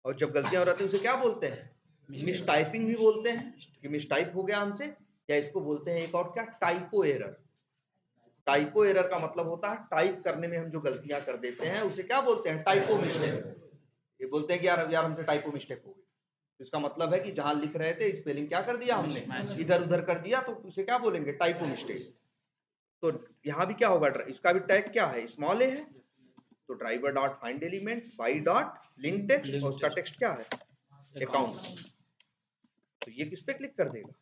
और जब गलतियां हो जाती है उसे क्या बोलते हैं, मिस टाइपिंग भी बोलते हैं कि मिस टाइप हो गया हमसे, या इसको बोलते हैं एक और क्या, टाइपो एरर। टाइपो एरर का मतलब होता है टाइप करने में हम जो गलतियां कर देते हैं उसे क्या बोलते हैं, टाइपो मिस्टेक। ये बोलते हैं कि यार हमसे टाइपो मिस्टेक हो गई। इसका मतलब है कि जहां लिख रहे थे स्पेलिंग क्या कर दिया हमने, इधर उधर कर दिया, तो उसे क्या बोलेंगे, टाइपो मिस्टेक। तो यहाँ भी क्या होगा, इसका भी टैग क्या है, स्मॉल ए है। तो driver dot find element by dot link text, और उसका टेक्स्ट क्या है, अकाउंट। तो ये किस पे क्लिक कर देगा,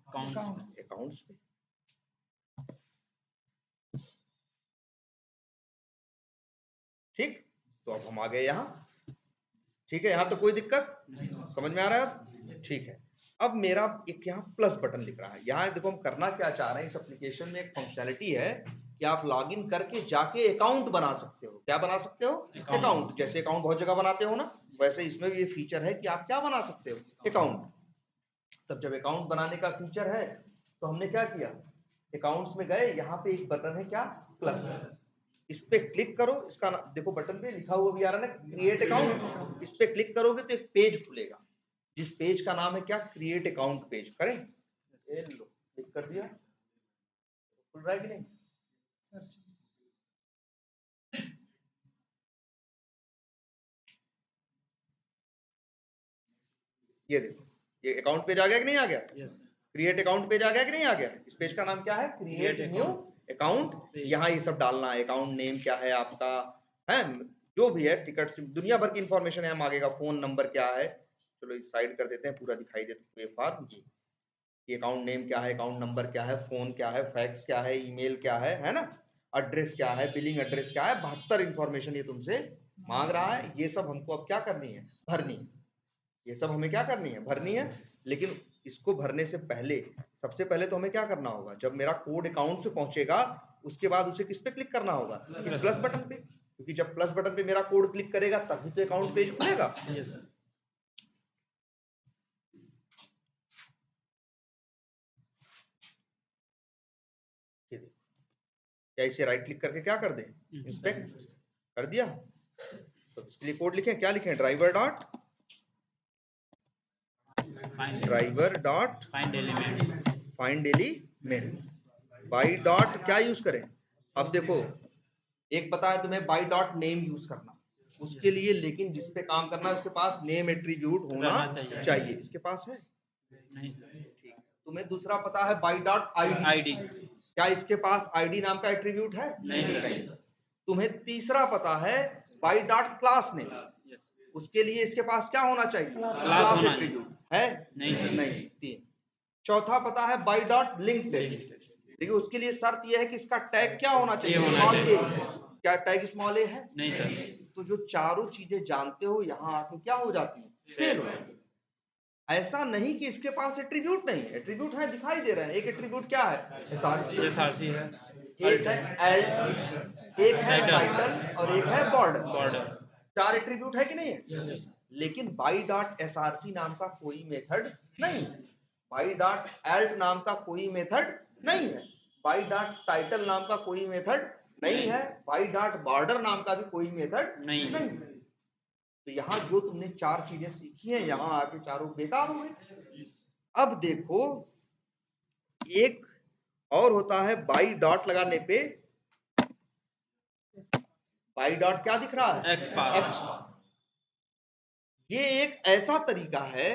अकाउंट्स पे। ठीक। तो अब हम आ गए यहाँ, ठीक है। यहाँ तो कोई दिक्कत समझ में आ रहा है अब, ठीक है। अब मेरा एक यहाँ प्लस बटन लिख रहा है। यहाँ देखो हम करना क्या चाह रहे हैं, इस एप्लीकेशन में एक फंक्शनलिटी है कि आप लॉगिन करके जाके अकाउंट बना सकते हो। क्या बना सकते हो, अकाउंट। जैसे अकाउंट बहुत जगह बनाते हो ना, वैसे इसमें भी ये फीचर है कि आप क्या बना सकते हो, अकाउंट। तब जब अकाउंट बनाने का फीचर है तो हमने क्या किया, अकाउंट्स में गए, यहाँ पे एक बटन है क्या, प्लस। इस पे क्लिक करो, इसका देखो बटन पे लिखा हुआ भी आ रहा है ना, क्रिएट अकाउंट। इस पे क्लिक करोगे तो एक पेज खुलेगा, जिस पेज का नाम है क्या, क्रिएट अकाउंट पेज। करें, ये लो क्लिक कर दिया, खुल रहा है कि नहीं, ये देखो, ये अकाउंट पेज आ गया कि नहीं आ गया, क्रिएट अकाउंट पेज आ गया कि नहीं आ गया। इस पेज का नाम क्या है, क्रिएट न्यू अकाउंट। यहाँ ये सब डालना है, अकाउंट नेम क्या है आपका, है जो भी है, टिकट से दुनिया भर की इंफॉर्मेशन है, मांगेगा फोन नंबर क्या है। चलो इस साइड कर देते हैं, पूरा दिखाई दे तो ये फॉर्म, ये अकाउंट नेम क्या है, अकाउंट नंबर क्या है, फोन क्या है, फैक्स क्या है, ईमेल क्या है ना, एड्रेस क्या है, बिलिंग एड्रेस क्या है, 72 इंफॉर्मेशन ये तुमसे मांग रहा है। ये सब हमको अब क्या करनी है, भरनी है। ये सब हमें क्या करनी है, भरनी है। लेकिन इसको भरने से पहले, सबसे पहले तो हमें क्या करना होगा, जब मेरा कोड अकाउंट से पहुंचेगा उसके बाद उसे किस पे क्लिक करना होगा, इस प्लस बटन पे। क्योंकि जब प्लस बटन पे मेरा कोड क्लिक करेगा तभी तो अकाउंट पेज खुलेगा। क्या इसे राइट क्लिक करके क्या कर दें, इंस्पेक्ट कर दिया। तो इसके लिए कोड लिखें, क्या लिखें, driver dot find element by dot क्या यूज करें। अब देखो, एक पता है तुम्हें बाई डॉट नेम यूज करना, उसके लिए लेकिन जिस पे काम करना है उसके पास नेम एट्रीब्यूट होना चाहिए। इसके पास है नहीं सर। ठीक। तुम्हें दूसरा पता है बाई डॉट आईडी, क्या इसके पास आईडी नाम का एट्रीब्यूट है, नहीं सर। तुम्हें तीसरा पता है बाई डॉट क्लास नेम, उसके लिए इसके पास क्या होना चाहिए, क्लास एट्रीब्यूट है, नहीं सर, नहीं। तीन। चौथा पता है बाई डॉट लिंक टेक्स्ट, देखिए उसके लिए शर्त यह है कि इसका टैग क्या होना चाहिए, स्मॉल ए। क्या टैग स्मॉल ए है, नहीं सर। तो जो चारों चीजें जानते हो यहाँ आके क्या हो जाती है, फेल हो जाती है। ऐसा नहीं कि इसके पास एट्रीब्यूट नहीं, एट्रीब्यूट है, दिखाई दे रहे हैं। एक एट्रीब्यूट क्या है, एसआरसी है, एक है एल्ट, एक है टाइटल और एक है बॉर्डर। 4 एट्रीब्यूट है कि नहीं है? लेकिन बाई डॉट एसआरसी नाम का कोई मेथड नहीं है, बाई डॉट एल्ट नाम का कोई मेथड नहीं है, बाई डॉट टाइटल नाम का कोई मेथड नहीं है, बाई डॉट बॉर्डर नाम का भी कोई मेथड नहीं है। तो यहाँ जो तुमने 4 चीजें सीखी हैं, यहाँ आके चारों बेकार हो गई। अब देखो एक और होता है बाई डॉट लगाने पे, बाई डॉट क्या दिख रहा है? एक्स। ये एक ऐसा तरीका है,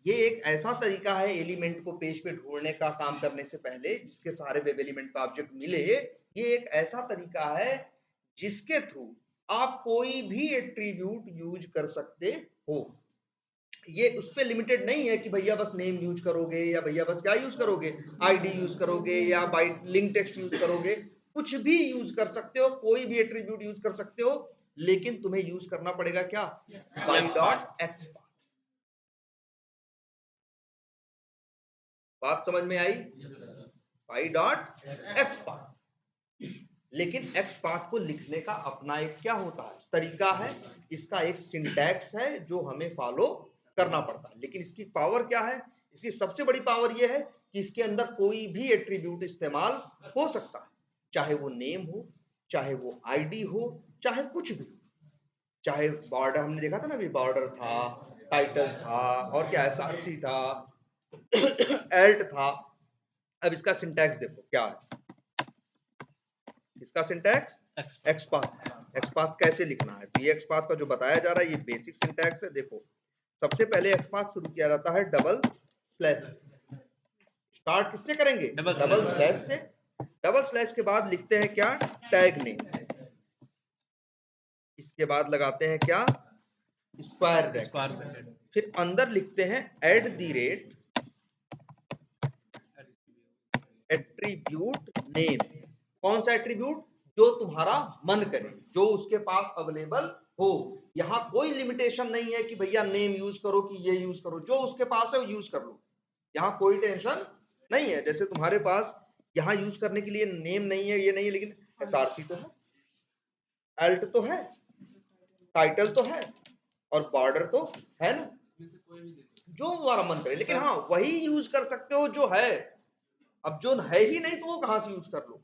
ये एक ऐसा तरीका है एलिमेंट को पेज पे ढूंढने का काम करने से पहले, जिसके सारे वेब एलिमेंट का ऑब्जेक्ट मिले। ये एक ऐसा तरीका है जिसके थ्रू आप कोई भी एट्रीब्यूट यूज कर सकते हो। ये उस पे लिमिटेड नहीं है कि भैया बस नेम यूज करोगे या भैया बस क्या यूज करोगे, आईडी यूज करोगे या बाइट लिंक टेक्स्ट यूज करोगे, कुछ भी यूज कर सकते हो, कोई भी एट्रीब्यूट यूज कर सकते हो, लेकिन तुम्हें यूज करना पड़ेगा क्या? By dot X. बात समझ में आई? By dot X path. लेकिन एक्स पाथ को लिखने का अपना एक क्या होता है, तरीका है, इसका एक सिंटैक्स है जो हमें फॉलो करना पड़ता है। लेकिन इसकी पावर क्या है? इसकी सबसे बड़ी पावर यह है कि इसके अंदर कोई भी एट्रीब्यूट इस्तेमाल हो सकता है, चाहे वो नेम हो, चाहे वो आईडी हो, चाहे कुछ भी, चाहे बॉर्डर, हमने देखा था ना अभी, बॉर्डर था, टाइटल था, और क्या एसआरसी था, एल्ट था। अब इसका सिंटैक्स देखो क्या है, इसका syntax x path. X path कैसे लिखना है? तो ये एक्स पाथ का जो बताया जा रहा है ये बेसिक सिंटैक्स है। देखो सबसे पहले एक्स पाथ शुरू किया जाता है डबल स्लैश। स्टार्ट किससे करेंगे? डबल स्लैश से। डबल स्लैश के बाद लिखते हैं क्या? Tag name. इसके बाद लगाते हैं क्या? Square bracket. फिर अंदर लिखते हैं @ एट्रीब्यूट नेम। कौन सा एट्रीब्यूट? जो तुम्हारा मन करे, जो उसके पास अवेलेबल हो। यहाँ कोई लिमिटेशन नहीं है कि भैया नेम यूज करो कि ये यूज करो, जो उसके पास है वो यूज कर लो, यहाँ कोई टेंशन नहीं है। जैसे तुम्हारे पास यहाँ यूज करने के लिए नेम नहीं है, ये नहीं है, लेकिन एसआरसी तो है, एल्ट तो है, टाइटल तो है, और बॉर्डर तो है ना, जो तुम्हारा मन करे। लेकिन हाँ वही यूज कर सकते हो जो है। अब जो है ही नहीं तो वो कहां से यूज कर लो?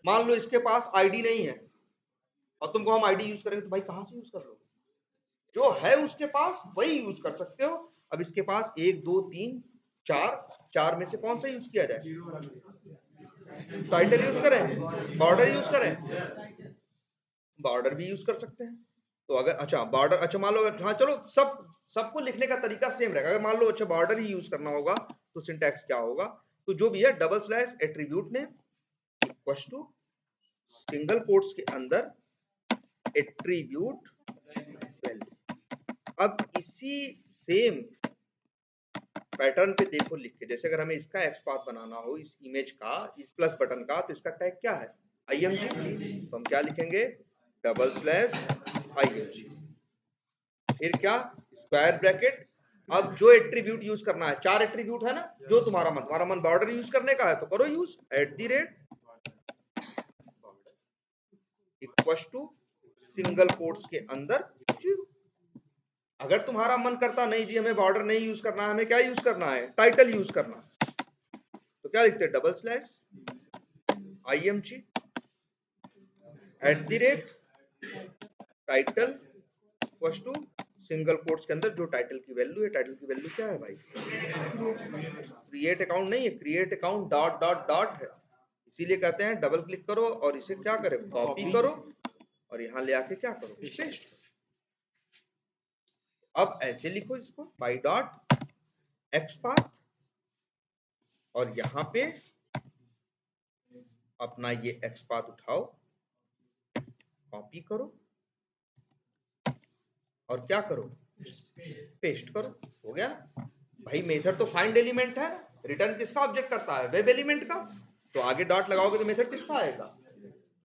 मान लो इसके पास आईडी नहीं है और तुमको हम आईडी यूज करेंगे, तो भाई कहां से यूज कर लो? जो है उसके पास वही यूज कर सकते हो। अब इसके पास 1 2 3 4 में से कौन सा यूज किया जाए? टाइटल यूज करें, बॉर्डर यूज करें? बॉर्डर भी यूज कर सकते हैं। तो अगर अच्छा बॉर्डर, अच्छा मान लो, हाँ चलो सबको लिखने का तरीका सेम रहेगा। अगर मान लो अच्छा बॉर्डर ही यूज करना होगा तो सिंटैक्स क्या होगा? तो जो भी है double slash attribute name equals to single quotes के अंदर एट्रीब्यूट वैल्यू। अब इसी सेम पैटर्न पे देखो लिख के, जैसे अगर हमें इसका एक्स पाथ बनाना हो, इस इमेज का, इस प्लस बटन का, तो इसका टैग क्या है? img। तो हम क्या लिखेंगे? डबल स्लैश img, फिर क्या? Square bracket. अब जो एट्रीब्यूट यूज करना है, 4 एट्रीब्यूट है ना, जो तुम्हारा मन बॉर्डर यूज करने का है तो करो use, @ equals to single quotes के अंदर 0। अगर तुम्हारा मन करता नहीं जी हमें बॉर्डर नहीं यूज करना है, हमें क्या यूज करना है? टाइटल यूज करना है, तो क्या लिखते हैं? Double slash img @ title equals to single quotes के अंदर जो टाइटल की वैल्यू है। टाइटल की वैल्यू क्या है भाई? क्रिएट अकाउंट नहीं है, create account dot dot dot है। इसीलिए कहते हैं डबल क्लिक करो और इसे क्या करें? कॉपी करो और यहाँ ले आके क्या करो? पेस्ट। अब ऐसे लिखो इसको, बाई डॉट एक्स पाथ, और यहाँ पे अपना ये एक्स पाथ उठाओ, कॉपी करो और क्या करो? पेस्ट करो। हो गया ना भाई। मेथड तो फाइंड एलिमेंट है ना, रिटर्न किसका ऑब्जेक्ट करता है? वेब एलिमेंट का। तो आगे डॉट लगाओगे तो मेथड किसका आएगा?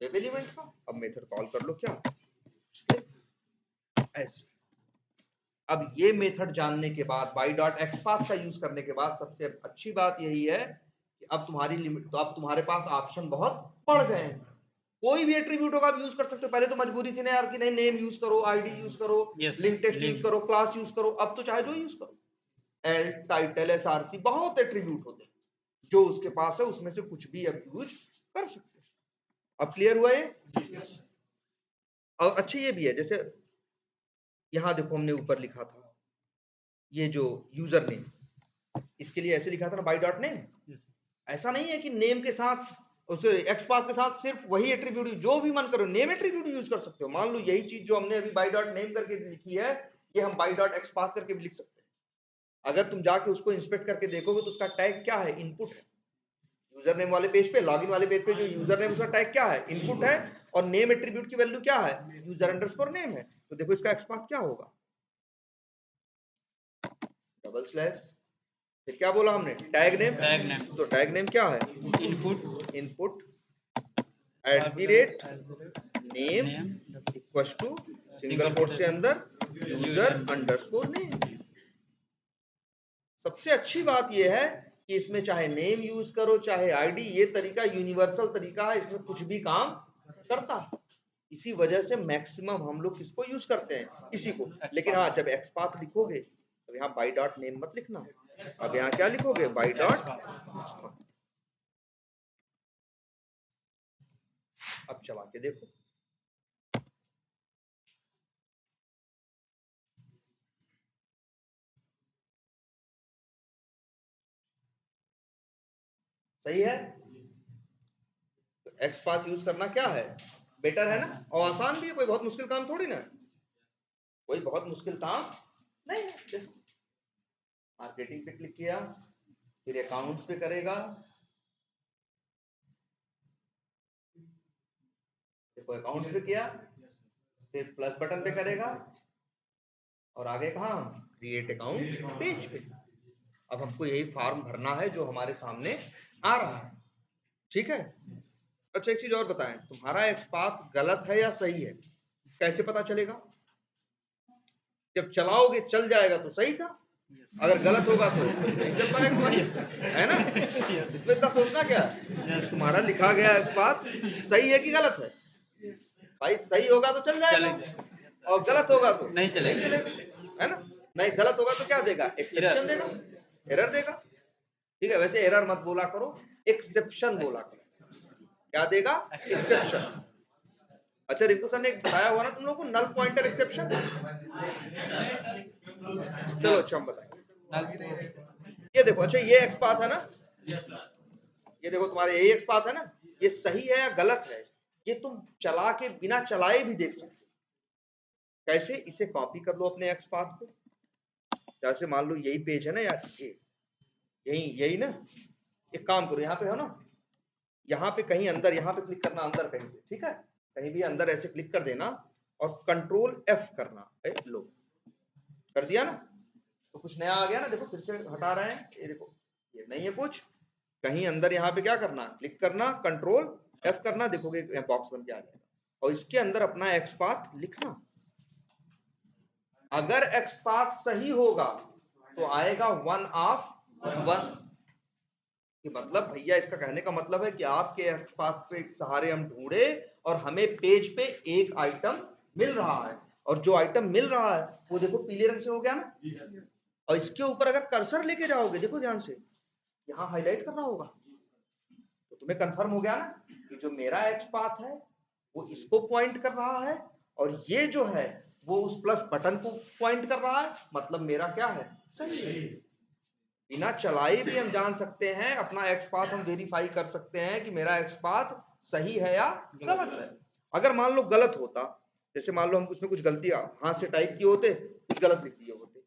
वेब एलिमेंट का। अब मेथड कॉल कर लो क्या? ऐसे। अब ये मेथड जानने के बाद, बाई डॉट एक्स पाथ का यूज करने के बाद, सबसे अच्छी बात यही है कि अब तुम्हारी लिमिट, तो अब तुम्हारे पास ऑप्शन बहुत बढ़ गए हैं। कोई भी एट्रीब्यूट होगा आप यूज कर सकते हो। पहले तो मजबूरी थी ना यार कि नहीं नेम यूज करो, आईडी यूज करो, Yes, link text use link. करो, क्लास यूज करो। अब तो चाहे जो यूज करो, एल, टाइटल, एसआरसी, बहुत एट्रीब्यूट होते हैं, जो उसके पास है उसमें से कुछ भी अब यूज कर सकते हैं। अब क्लियर हुआ ये? और अच्छा ये भी है, जैसे यहां देखो हमने ऊपर लिखा था ये जो यूजर नेम, इसके लिए ऐसे लिखा था ना बाई डॉट नेम। Yes. ऐसा नहीं है कि नेम के साथ उसे एक्सपाथ के साथ सिर्फ वही एट्रीब्यूट, जो भी मन करो नेम एट्रीब्यूट यूज कर सकते हो। मान लो यही चीज जो हमने अभी बाई डॉट नेम करके लिखी है, ये हम बाई डॉट एक्सपाथ करके भी लिख सकते हैं। अगर तुम जाके उसको इंस्पेक्ट करके देखोगे तो उसका टैग क्या है? इनपुट है। यूजर नेम वाले पेज पे, लॉगिन वाले पेज पे जो यूजर नेम उसका टैग क्या है? इनपुट है। और नेम एट्रीब्यूट की वैल्यू क्या है? यूजर अंडरस्कोर नेम है। तो देखो इसका एक्सपाथ क्या होगा? डबल स्लैश, फिर क्या बोला हमने? Tag name. Tag name. तो टैग नेम क्या है? Input. Input at the rate name Name. Equal to single quote से अंदर यूजर अंडरस्कोर नेम। सबसे अच्छी बात यह है कि इसमें चाहे नेम यूज करो चाहे आईडी, ये तरीका यूनिवर्सल तरीका है, इसमें कुछ भी काम करता है। इसी वजह से मैक्सिमम हम लोग किसको यूज करते हैं? इसी को। लेकिन हाँ, जब एक्सपाथ लिखोगे तो यहाँ बाई डॉट नेम मत लिखना। अब यहाँ क्या लिखोगे? By dot. अब चला के देखो, सही है? तो एक्सपाथ यूज करना क्या है? बेटर है ना, और आसान भी है, कोई बहुत मुश्किल काम थोड़ी ना है, कोई बहुत मुश्किल काम नहीं है। देखो मार्केटिंग पे क्लिक किया, फिर अकाउंट्स पे करेगा, देखो अकाउंट्स पे किया, फिर प्लस बटन पे करेगा, और आगे कहाँ? क्रिएट अकाउंट पेज पे। अब हमको यही फॉर्म भरना है जो हमारे सामने आ रहा है, ठीक है? अच्छा एक चीज और बताएं, तुम्हारा एक्सपाथ गलत है या सही है, कैसे पता चलेगा? जब चलाओगे चल जाएगा तो सही था, अगर गलत होगा तो नहीं चल पाएगा भाई, है ना? इसमें इतना सोचना क्या है? तुम्हारा लिखा गया एक्सपाथ सही है कि गलत है? भाई सही होगा तो चल जाएगा, और गलत होगा तो नहीं चलेगा, है ना? नहीं, गलत होगा तो क्या देगा? एक्सेप्शन देगा, एरर देगा। ठीक है, वैसे एरर मत बोला करो, एक्सेप्शन बोला करो। क्या देगा? एक्सेप्शन। अच्छा रिंकू सर ने बताया हुआ ना तुम लोग को नल पॉइंटर एक्सेप्शन। चलो अच्छा हम बताएंगे। ये देखो, अच्छा ये एक्सपाथ है ना, ये देखो तुम्हारे यही एक्सपाथ है ना, ये सही है या गलत है ये तुम चला के बिना चलाए भी देख सकते हो। कैसे? इसे कॉपी कर लो अपने एक्सपाथ को, जैसे मान लो यही पेज है ना यार, यही यही ना, एक काम करो यहाँ पे हो ना, यहाँ पे कहीं अंदर, यहाँ पे क्लिक करना अंदर कहीं पे, ठीक है? कहीं भी अंदर ऐसे क्लिक कर देना और कंट्रोल F करना। लो कर दिया ना, तो कुछ नया आ गया ना, देखो फिर से हटा रहे हैं, ये देखो ये नहीं है कुछ, कहीं अंदर यहाँ पे क्या करना? क्लिक करना, कंट्रोल F करना, देखोगे बॉक्स बन के आ जाएगा, और इसके अंदर अपना एक्सपाथ लिखना। अगर एक्सपाथ सही होगा तो आएगा 1 ऑफ 1, कि मतलब भैया इसका कहने का मतलब है कि आपके एक्सपाथ पे सहारे हम ढूंढे और हमें पेज पे एक आइटम मिल रहा है, और जो आइटम मिल रहा है वो देखो पीले रंग से हो गया ना, और इसके ऊपर अगर कर्सर लेके जाओगे, देखो ध्यान से, यहाँ हाईलाइट करना होगा, तो तुम्हें कंफर्म हो गया ना कि जो मेरा एक्सपाथ है वो इसको पॉइंट कर रहा है, और ये जो है वो उस प्लस बटन को पॉइंट कर रहा है, मतलब मेरा क्या है? सही है। बिना चलाए भी हम जान सकते हैं, अपना एक्सपाथ हम वेरीफाई कर सकते हैं कि मेरा एक्सपाथ सही है या गलत है। अगर मान लो गलत होता, जैसे मान लो हम उसमें कुछ गलतियां हाथ से टाइप किए होते, कुछ गलत लिख दिए होते,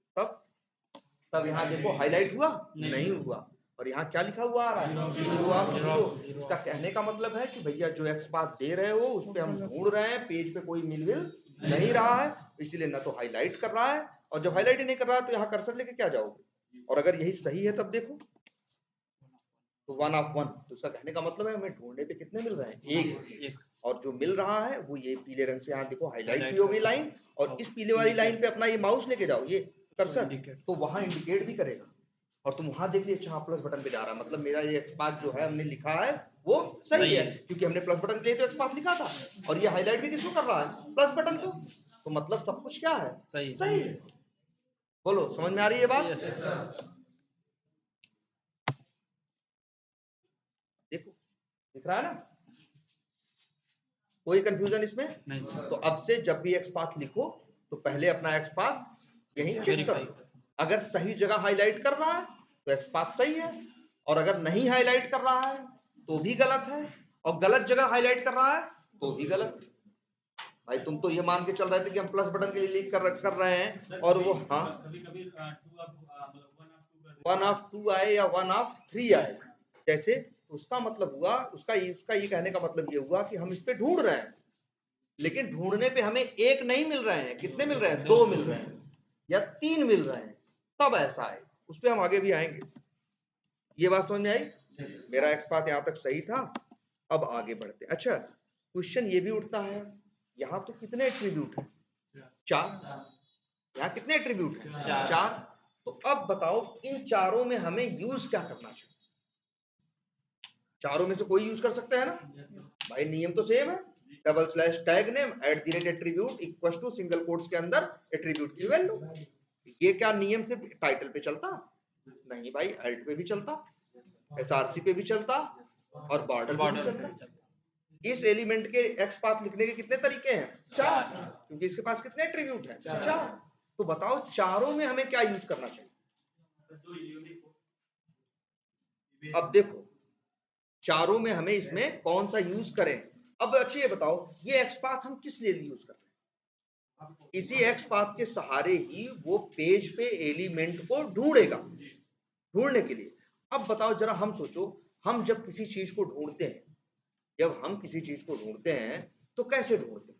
तब यहाँ देखो हाईलाइट हुआ नहीं हुआ, और यहाँ क्या लिखा हुआ आ रहा है? 0 ऑफ 0। इसका कहने का मतलब है कि भैया जो एक्सपाथ दे रहे हो उस पे हम ढूंढ रहे हैं, पेज पे कोई मिलविल नहीं रहा है, इसीलिए ना तो हाईलाइट कर रहा है, और जब हाईलाइट ही नहीं कर रहा है तो यहाँ कर्सर लेके क्या जाओगे? और अगर यही सही है तब देखो तो 1 ऑफ 1, तो उसका कहने का मतलब है हमें ढूंढने पे कितने मिल रहे हैं? एक, और जो मिल रहा है वो ये पीले रंग से यहाँ देखो हाईलाइट भी हो गई लाइन, और इस पीले वाली लाइन पे अपना ये माउस लेके जाओ, ये कर्सर, तो वहां इंडिकेट भी करेगा, और तुम वहां देख लिया, अच्छा प्लस बटन पे जा रहा है, मतलब मेरा ये एक्सपाथ जो है हमने लिखा है वो सही सही है, है। क्योंकि हमने प्लस बटन के लिए तो एक्स पाथ लिखा था, और ये हाईलाइट भी किसको कर रहा है, प्लस बटन को, तो मतलब सब कुछ क्या है, सही। सही है। बोलो समझ में आ रही है बात? Yes, sir. देखो दिख रहा है ना, कोई कंफ्यूजन इसमें? नहीं sir. तो अब से जब भी एक्स पाथ लिखो तो पहले अपना एक्स पाथ यहीं चेक Verify. करो, अगर सही जगह हाईलाइट कर रहा है तो एक्स पाथ सही है, और अगर नहीं हाईलाइट कर रहा है तो भी गलत है, और गलत जगह हाईलाइट कर रहा है तो भी गलत है। भाई तुम तो ये मान के चल रहे थे कि हम प्लस बटन के लिए लिख कर रहे हैं, और वो हाँ कभी-कभी 2 मतलब 1 ऑफ 2 कर 1 ऑफ 2 आए या 1 ऑफ 3 आए, जैसे तो उसका मतलब हुआ, उसका ये कहने का मतलब ये हुआ कि हम इस पे ढूंढ रहे हैं, लेकिन ढूंढने पे हमें एक नहीं मिल रहे हैं, कितने मिल रहे हैं, 2 मिल रहे हैं या 3 मिल रहे हैं, तब ऐसा है, उस पे हम आगे भी आएंगे। ये बात समझ में आई? मेरा एक्स पाथ यहां तक सही था, अब आगे बढ़ते। अच्छा क्वेश्चन ये भी उठता है, यहाँ तो कितने एट्रीब्यूट हैं, 4, यहाँ कितने एट्रीब्यूट हैं, 4। तो अब बताओ इन चारों में हमें यूज क्या करना चाहिए, चारों में से कोई यूज कर सकते हैं ना, भाई नियम तो सेम है, double slash tag name @ attribute equal to single quotes के अंदर एट्रीब्यूट की वैल्यू। ये क्या नियम सिर्फ टाइटल पे चलता? नहीं भाई, अल्ट पे भी चलता, एसआरसी पे भी चलता, और बॉर्डर पे भी चलता। इस एलिमेंट के एक्स पाथ लिखने के कितने तरीके हैं, 4, क्योंकि इसके पास कितने एट्रीब्यूट हैं, 4। तो बताओ चारों में हमें क्या यूज करना चाहिए? अब देखो चारों में हमें इसमें कौन सा यूज करें। अब अच्छा ये बताओ, ये एक्स पाथ हम किस लिए यूज कर रहे हैं? इसी एक्स पाथ के सहारे ही वो पेज पे एलिमेंट को ढूंढेगा, ढूंढने के लिए। अब बताओ जरा हम सोचो, हम जब किसी चीज को ढूंढते हैं, जब हम किसी चीज को ढूंढते हैं तो कैसे ढूंढते हैं?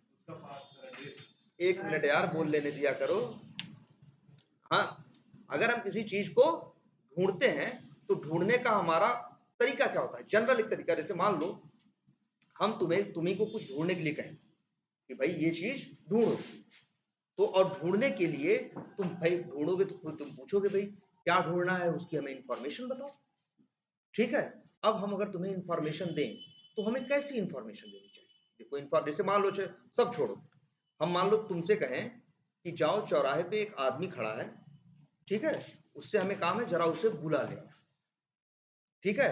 एक मिनट यार, बोल लेने दिया करो। हाँ, अगर हम किसी चीज को ढूंढते हैं तो ढूंढने का हमारा तरीका क्या होता है, जनरल एक तरीका, जैसे मान लो हम तुम्ही को कुछ ढूंढने के लिए कहें कि भाई ये चीज ढूंढो, तो और ढूंढने के लिए तुम भाई ढूंढोगे तो तुम पूछोगे भाई क्या ढूंढना है, उसकी हमें इंफॉर्मेशन बताओ, ठीक है। अब हम अगर तुम्हें इंफॉर्मेशन दें तो हमें कैसी इंफॉर्मेशन देनी चाहिए? देखो जैसे मान लो, सब छोड़ो, हम मान लो तुमसे कहें कि जाओ चौराहे पे एक आदमी खड़ा है, ठीक है, उससे हमें काम है, जरा उसे बुला ले, ठीक है।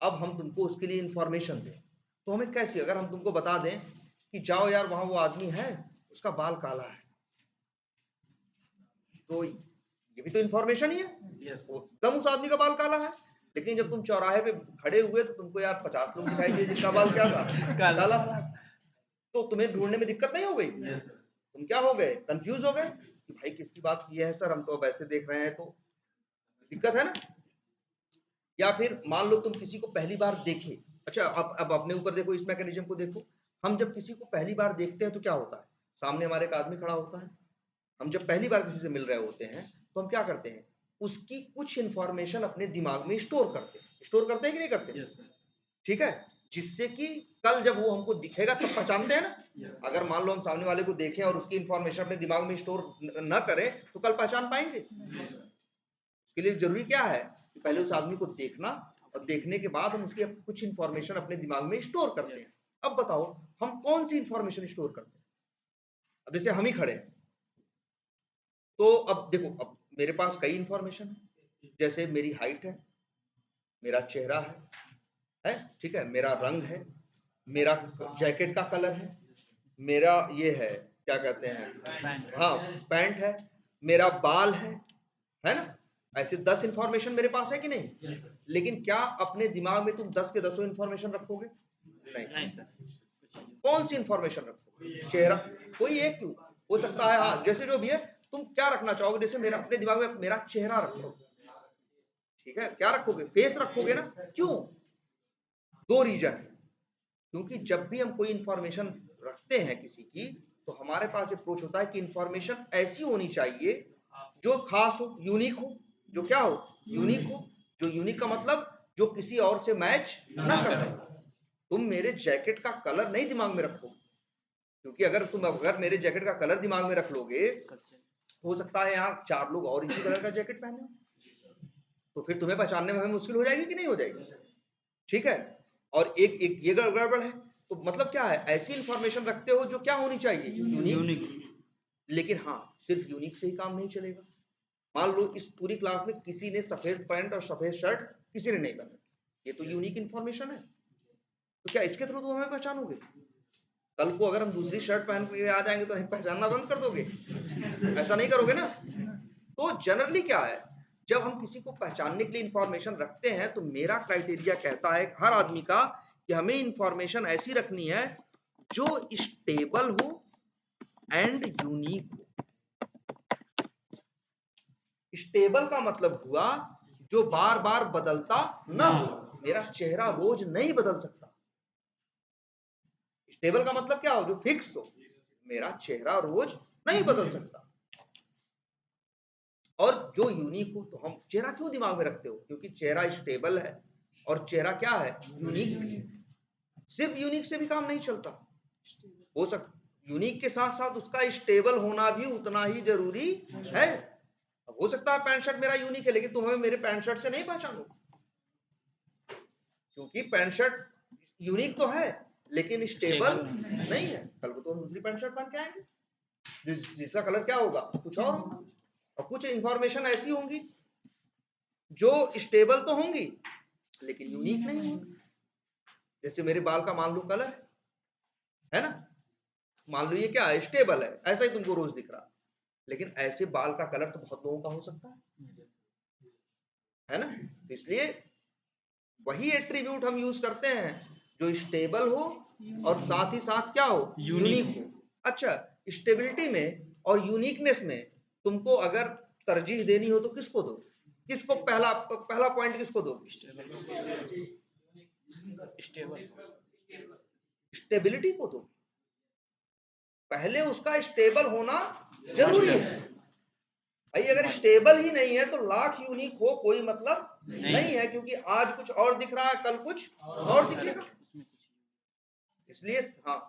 अब हम तुमको उसके लिए इंफॉर्मेशन दें तो हमें कैसी, अगर हम तुमको बता दें कि जाओ यार वहां वो आदमी है, उसका बाल काला है, तो ये भी तो इंफॉर्मेशन ही है, एकदम उस आदमी का बाल काला है। लेकिन जब तुम चौराहे पे खड़े हुए तो तुमको यार 50 लोग दिखाई दिए जिनका बाल क्या था, काला था, तो तुम्हें ढूंढने में दिक्कत नहीं हो गई? तुम क्या हो गए, कंफ्यूज हो गए कि भाई किसकी बात की है सर, हम तो अब ऐसे देख रहे हैं, तो दिक्कत है ना। या फिर मान लो तुम किसी को पहली बार देखे, अच्छा अब अपने ऊपर देखो, इस मैकेनिज्म को देखो, हम जब किसी को पहली बार देखते हैं तो क्या होता है, सामने हमारे एक आदमी खड़ा होता है, हम जब पहली बार किसी से मिल रहे होते हैं तो हम क्या करते हैं, उसकी कुछ इंफॉर्मेशन अपने दिमाग में स्टोर करते हैं कि नहीं करते? ठीक है, जिससे कि कल जब वो हमको दिखेगा तब पहचानते हैं ना। अगर मान लो हम सामने वाले को देखें और उसकी इंफॉर्मेशन अपने दिमाग में स्टोर न करें तो कल पहचान पाएंगे? उसके लिए जरूरी क्या है कि पहले उस आदमी को देखना, और देखने के बाद हम उसकी कुछ इंफॉर्मेशन अपने दिमाग में स्टोर करते हैं। अब बताओ हम कौन सी इंफॉर्मेशन स्टोर करते हैं? अब जैसे हम ही खड़े हैं, तो अब देखो, अब मेरे पास कई इंफॉर्मेशन है, जैसे मेरी हाइट है, मेरा चेहरा है, ठीक है, मेरा रंग है, मेरा जैकेट का कलर है, मेरा ये है क्या कहते हैं, हाँ पैंट है, मेरा बाल है ना। ऐसे 10 इंफॉर्मेशन मेरे पास है कि नहीं? लेकिन क्या अपने दिमाग में तुम 10 के 10 इंफॉर्मेशन रखोगे? नहीं सर। कौन सी इंफॉर्मेशन रखोगे? चेहरा, कोई एक क्यों हो सकता है, हाँ जैसे जो भी है, तुम क्या रखना चाहोगे, जैसे मेरा अपने दिमाग में मेरा चेहरा रखोगे, ठीक है, क्या रखोगे, फेस रखोगे ना। क्यों? 2 रीजन है, क्योंकि जब भी हम कोई इंफॉर्मेशन रखते हैं किसी की, तो हमारे पास अप्रोच होता है कि इंफॉर्मेशन ऐसी होनी चाहिए जो खास हो, यूनिक हो, जो क्या हो, यूनिक हो। जो यूनिक का मतलब जो किसी और से मैच ना करे। तुम मेरे जैकेट का कलर नहीं दिमाग में रखोगे, क्योंकि अगर मेरे जैकेट का कलर दिमाग में रख लोगे, हो सकता है यहाँ 4 लोग और इसी कलर का जैकेट पहने हो, तो फिर तुम्हें पहचानने में हमें मुश्किल हो जाएगी कि नहीं हो जाएगी? ठीक है, और एक ये गड़बड़ है, तो मतलब क्या है, ऐसी इंफॉर्मेशन रखते हो जो क्या होनी चाहिए, यूनिक। यूनिक। लेकिन हाँ, सिर्फ यूनिक से ही काम नहीं चलेगा। मान लो इस पूरी क्लास में किसी ने सफेद पैंट और सफेद शर्ट किसी ने नहीं पहना, ये तो यूनिक इंफॉर्मेशन है, तो क्या इसके थ्रू तुम हमें पहचानोगे? कल को अगर हम दूसरी शर्ट पहन के आ जाएंगे तो नहीं पहचानना बंद कर दोगे? ऐसा नहीं करोगे ना। तो जनरली क्या है, जब हम किसी को पहचानने के लिए इंफॉर्मेशन रखते हैं तो मेरा क्राइटेरिया कहता है हर आदमी का कि हमें इंफॉर्मेशन ऐसी रखनी है जो स्टेबल हो एंड यूनिक हो। स्टेबल का मतलब हुआ जो बार बार बदलता ना हो। मेरा चेहरा रोज नहीं बदल सकता। स्टेबल का मतलब क्या हो, जो फिक्स हो। मेरा चेहरा रोज नहीं बदल सकता। और जो यूनिक हो, तो हम चेहरा क्यों दिमाग में रखते हो, क्योंकि चेहरा स्टेबल है और चेहरा क्या है, यूनिक भी है। सिर्फ यूनिक से भी काम नहीं चलता, हो सकता यूनिक के साथ साथ उसका स्टेबल होना भी उतना ही जरूरी है। अब हो सकता है पैंट शर्ट मेरा यूनिक है, लेकिन तुम हमें मेरे पैंट शर्ट से नहीं पहचानो, क्योंकि पैंट शर्ट यूनिक तो है लेकिन स्टेबल नहीं है। कल को तो हम दूसरी पैंट शर्ट पहन के आएंगे जिसका कलर क्या होगा, कुछ और होगा। और कुछ इंफॉर्मेशन ऐसी होंगी जो स्टेबल तो होंगी लेकिन यूनिक नहीं होंगी। जैसे मेरे बाल का मान लो कलर है ना, मान लो ये क्या है, स्टेबल है, ऐसा ही तुमको रोज दिख रहा, लेकिन ऐसे बाल का कलर तो बहुत लोगों का हो सकता है ना। तो इसलिए वही एट्रीब्यूट हम यूज करते हैं जो स्टेबल हो और साथ ही साथ क्या हो, यूनिक हो। अच्छा, स्टेबिलिटी में और यूनिकनेस में तुमको अगर तरजीह देनी हो तो किसको दो, किसको पहला पॉइंट किसको दो? स्टेबिलिटी को दो। पहले उसका स्टेबल होना जरूरी है भाई। अगर स्टेबल ही नहीं है तो लाख यूनिक हो कोई मतलब नहीं है, क्योंकि आज कुछ और दिख रहा है, कल कुछ और दिखेगा। इसलिए हाँ,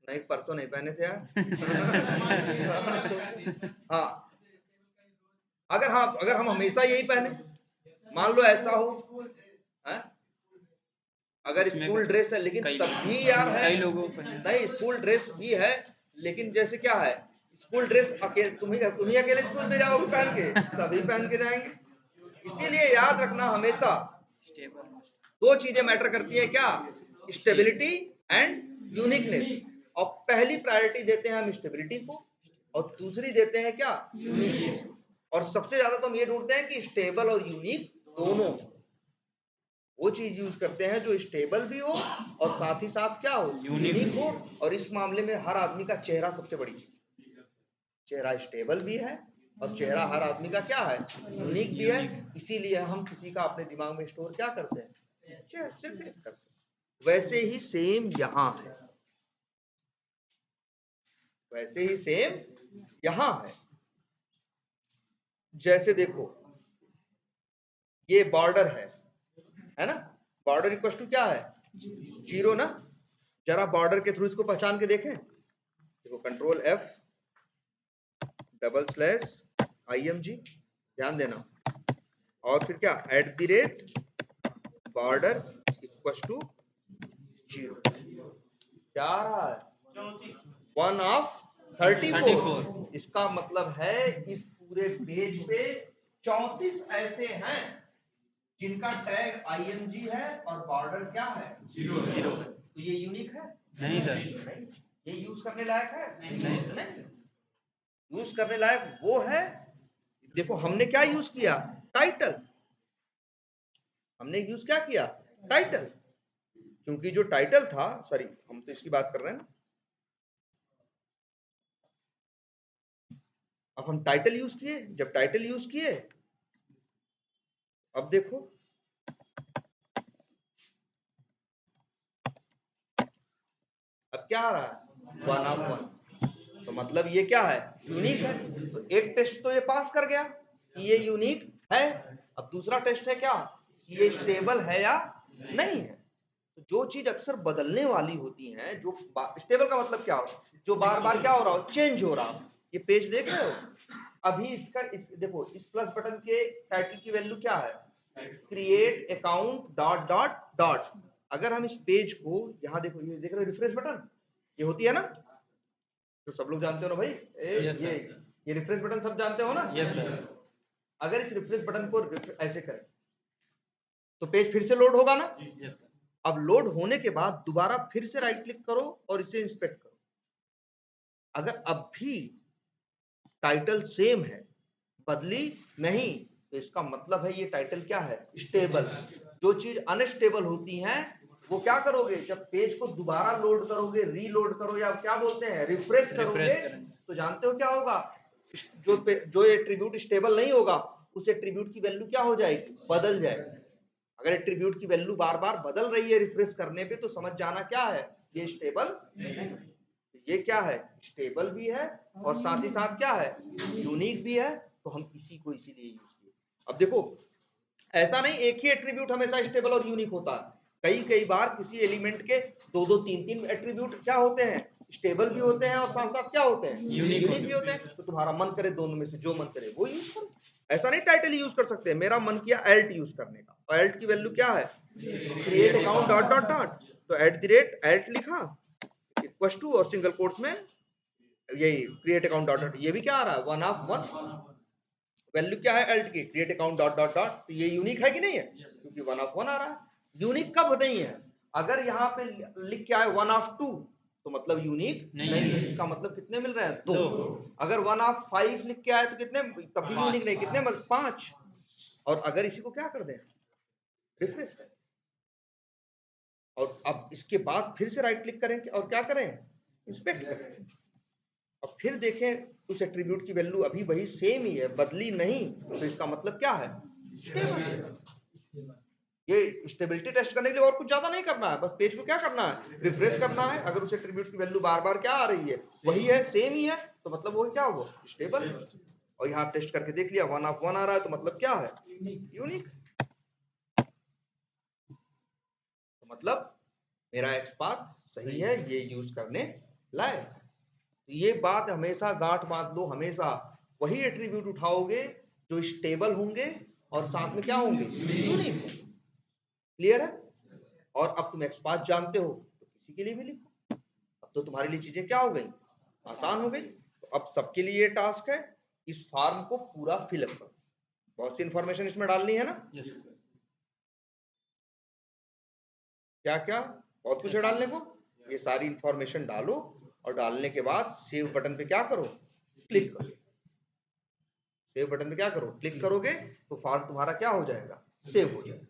नहीं परसों नहीं पहने थे यार। तो, हाँ अगर हम हमेशा यही पहने, मान लो ऐसा हो है? अगर स्कूल ड्रेस है लेकिन तब भी यार है, कई लोगों नहीं स्कूल ड्रेस भी है लेकिन जैसे क्या है, स्कूल ड्रेस अकेले तुम ही अकेले स्कूल में जाओगे पहन के, सभी पहन के जाएंगे। इसीलिए याद रखना हमेशा दो चीजें मैटर करती है, क्या, स्टेबिलिटी एंड यूनिकनेस। और पहली प्रायोरिटी देते हैं हम स्टेबिलिटी को और दूसरी देते हैं क्या, यूनिकनेस। और सबसे ज्यादा तो हम ये ढूंढते हैं कि स्टेबल और यूनिक दोनों, वो चीज यूज करते हैं जो स्टेबल भी हो और साथ ही साथ क्या हो, यूनिक हो। और इस मामले में हर आदमी का चेहरा सबसे बड़ी चीज, चेहरा स्टेबल भी है और चेहरा हर आदमी का क्या है, यूनिक भी है। इसीलिए हम किसी का अपने दिमाग में स्टोर क्या करते हैं, चेहरे से फेस करते हैं। वैसे ही सेम यहां है, वैसे ही सेम यहां है। जैसे देखो ये बॉर्डर है ना, बॉर्डर इक्वल टू क्या है, जीरो ना। जरा बॉर्डर के थ्रू इसको पहचान के देखें, देखो कंट्रोल F /IMG, ध्यान देना, और फिर क्या, @बॉर्डर इक्वल टू 0। क्या आ रहा है, 1 of 34। इसका मतलब है इस पूरे पेज पे 34 ऐसे हैं जिनका टैग IMG है और बॉर्डर क्या है, 0। तो ये यूनिक है? नहीं सर, नहीं। ये यूज करने लायक है? नहीं सर। नहीं। यूज करने लायक वो है, देखो हमने क्या यूज किया, टाइटल। हमने यूज क्या किया, टाइटल, क्योंकि जो टाइटल था, सॉरी हम तो इसकी बात कर रहे हैं ना, अब हम टाइटल यूज किए। जब टाइटल यूज किए, अब देखो अब क्या आ रहा है, 1 of 1। तो मतलब ये क्या है, यूनिक है। तो एक टेस्ट तो ये पास कर गया कि ये यूनिक है। अब दूसरा टेस्ट है क्या, ये स्टेबल है या नहीं है। तो जो चीज अक्सर बदलने वाली होती है, जो स्टेबल का मतलब क्या हो, जो बार बार क्या हो रहा हो, चेंज हो रहा हो। ये पेज देख रहे हो, अभी इसका देखो इस प्लस बटन के टाइटल की वैल्यू क्या है, create account dot dot dot. अगर हम इस पेज को यहाँ देखो, ये देख रहे हो रिफ्रेश बटन, ये होती है ना, तो सब लोग जानते हो ना भाई, Yes, sir. ये रिफ्रेश बटन सब जानते हो ना। Yes sir. अगर इस रिफ्रेश बटन को ऐसे करें तो पेज फिर से लोड होगा ना। Yes sir. अब लोड होने के बाद दोबारा फिर से राइट क्लिक करो और इसे इंस्पेक्ट करो। अगर अब भी टाइटल सेम है, बदली नहीं, तो इसका मतलब है ये टाइटल क्या है, स्टेबल। जो चीज अनस्टेबल होती है वो क्या करोगे, जब पेज को दोबारा लोड करोगे, रीलोड करो या क्या बोलते हैं रिफ्रेश करोगे, तो जानते हो क्या होगा, जो एट्रीब्यूट स्टेबल नहीं होगा उस एट्रीब्यूट की वैल्यू क्या हो जाएगी, बदल जाएगी। अगर एट्रीब्यूट की वैल्यू बार बार बदल रही है रिफ्रेश करने पे, तो समझ जाना क्या है, ये स्टेबल नहीं। ये क्या है, स्टेबल भी है और साथ ही साथ क्या है, यूनिक भी है। तो हम इसी को इसीलिए यूज किए। अब देखो, ऐसा नहीं एक ही एट्रीब्यूट हमेशा स्टेबल और यूनिक होता है, कई बार किसी एलिमेंट के दो तीन एट्रीब्यूट क्या होते हैं, स्टेबल भी होते हैं और साथ साथ क्या होते हैं, यूनिक भी होते हैं। तो तुम्हारा मन करे दोनों में से जो मन करे वो यूज करो। ऐसा नहीं टाइटल यूज कर सकते, मेरा मन किया एल्ट यूज करने का, और एल्ट की वैल्यू क्या है, create account dot dot dot, तो @एल्ट लिखा इक्वल टू और सिंगल कोट्स में यही क्रिएट अकाउंट डॉट डॉट, ये भी क्या आ रहा है, 1 ऑफ 1। वैल्यू क्या है एल्ट की, create account dot dot dot, तो ये यूनिक है कि नहीं है, क्योंकि 1 ऑफ 1 आ रहा है। यूनिक कब नहीं है, अगर यहाँ पे लिख के आए 1 ऑफ 2, तो मतलब यूनिक नहीं है, इसका मतलब कितने मिल रहे हैं, 2। अगर 1 ऑफ 5 लिख के आए तो कितने, तब भी यूनिक नहीं, कितने, 5। और अगर इसी को क्या कर दें, रिफ्रेश करें, और अब इसके बाद फिर से राइट क्लिक करें और क्या करें, इंस्पेक्ट करें, और फिर देखें उस एट्रीब्यूट की वैल्यू अभी वही सेम ही है, बदली नहीं, तो इसका मतलब क्या है, स्टेबल है। ये स्टेबिलिटी टेस्ट करने के लिए और कुछ ज्यादा नहीं करना है, बस पेज को क्या करना है, रिफ्रेश करना है। अगर उस एट्रीब्यूट की वैल्यू बार बार क्या आ रही है, वही है, सेम ही है, तो मतलब वो क्या हुआ, स्टेबल। और यहाँ टेस्ट करके देख लिया 1 ऑफ 1 आ रहा है, तो मतलब क्या है, यूनिक। तो मतलब मेरा एक्सपाथ सही है, ये यूज करने लायक है। तो ये बात हमेशा गांठ बांध लो, हमेशा वही एट्रीब्यूट उठाओगे जो स्टेबल होंगे और साथ में क्या होंगे, यूनिक। क्लियर है। और अब तुम एक्सपाथ जानते हो तो किसी के लिए भी लिखो। अब तो तुम्हारे लिए चीजें क्या हो गई, आसान हो गई। तो अब सबके लिए ये टास्क है, इस फॉर्म को पूरा फिलअप करो। बहुत सी इंफॉर्मेशन इसमें डालनी है ना, क्या क्या, बहुत कुछ है डालने को। ये सारी इंफॉर्मेशन डालो और डालने के बाद सेव बटन पे क्या करो, क्लिक करो। सेव बटन पे क्या करो, क्लिक करोगे तो फॉर्म तुम्हारा क्या हो जाएगा, सेव हो जाएगा।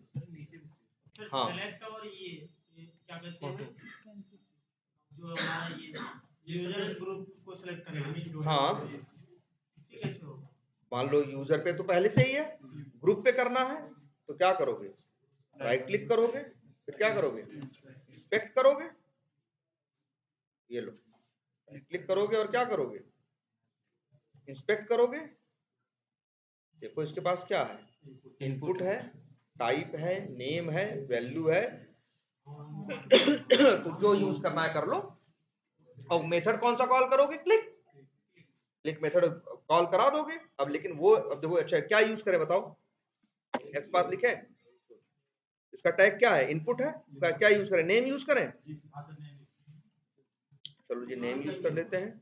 हाँ, और ये क्या कहते हैं, जो हमारा ये यूजर ग्रुप को सिलेक्ट करना है, हाँ, कैसे होगा, मान लो यूजर पे तो पहले से ही है, ग्रुप पे करना है तो क्या करोगे, राइट क्लिक करोगे, फिर क्या करोगे, इंस्पेक्ट करोगे, ये लो क्लिक करोगे और क्या करोगे, इंस्पेक्ट करोगे। देखो इसके पास क्या है, इनपुट है, टाइप है, नेम है, वैल्यू है। तो जो यूज करना है कर लो। और मेथड कौन सा कॉल करोगे, क्लिक मेथड कॉल करा दोगे। अब लेकिन वो, अब देखो अच्छा क्या यूज करें बताओ, एक्सपाथ लिखे, इसका टैग क्या है, इनपुट है, क्या यूज करें, नेम यूज करें। चलो जी नेम यूज कर लेते हैं,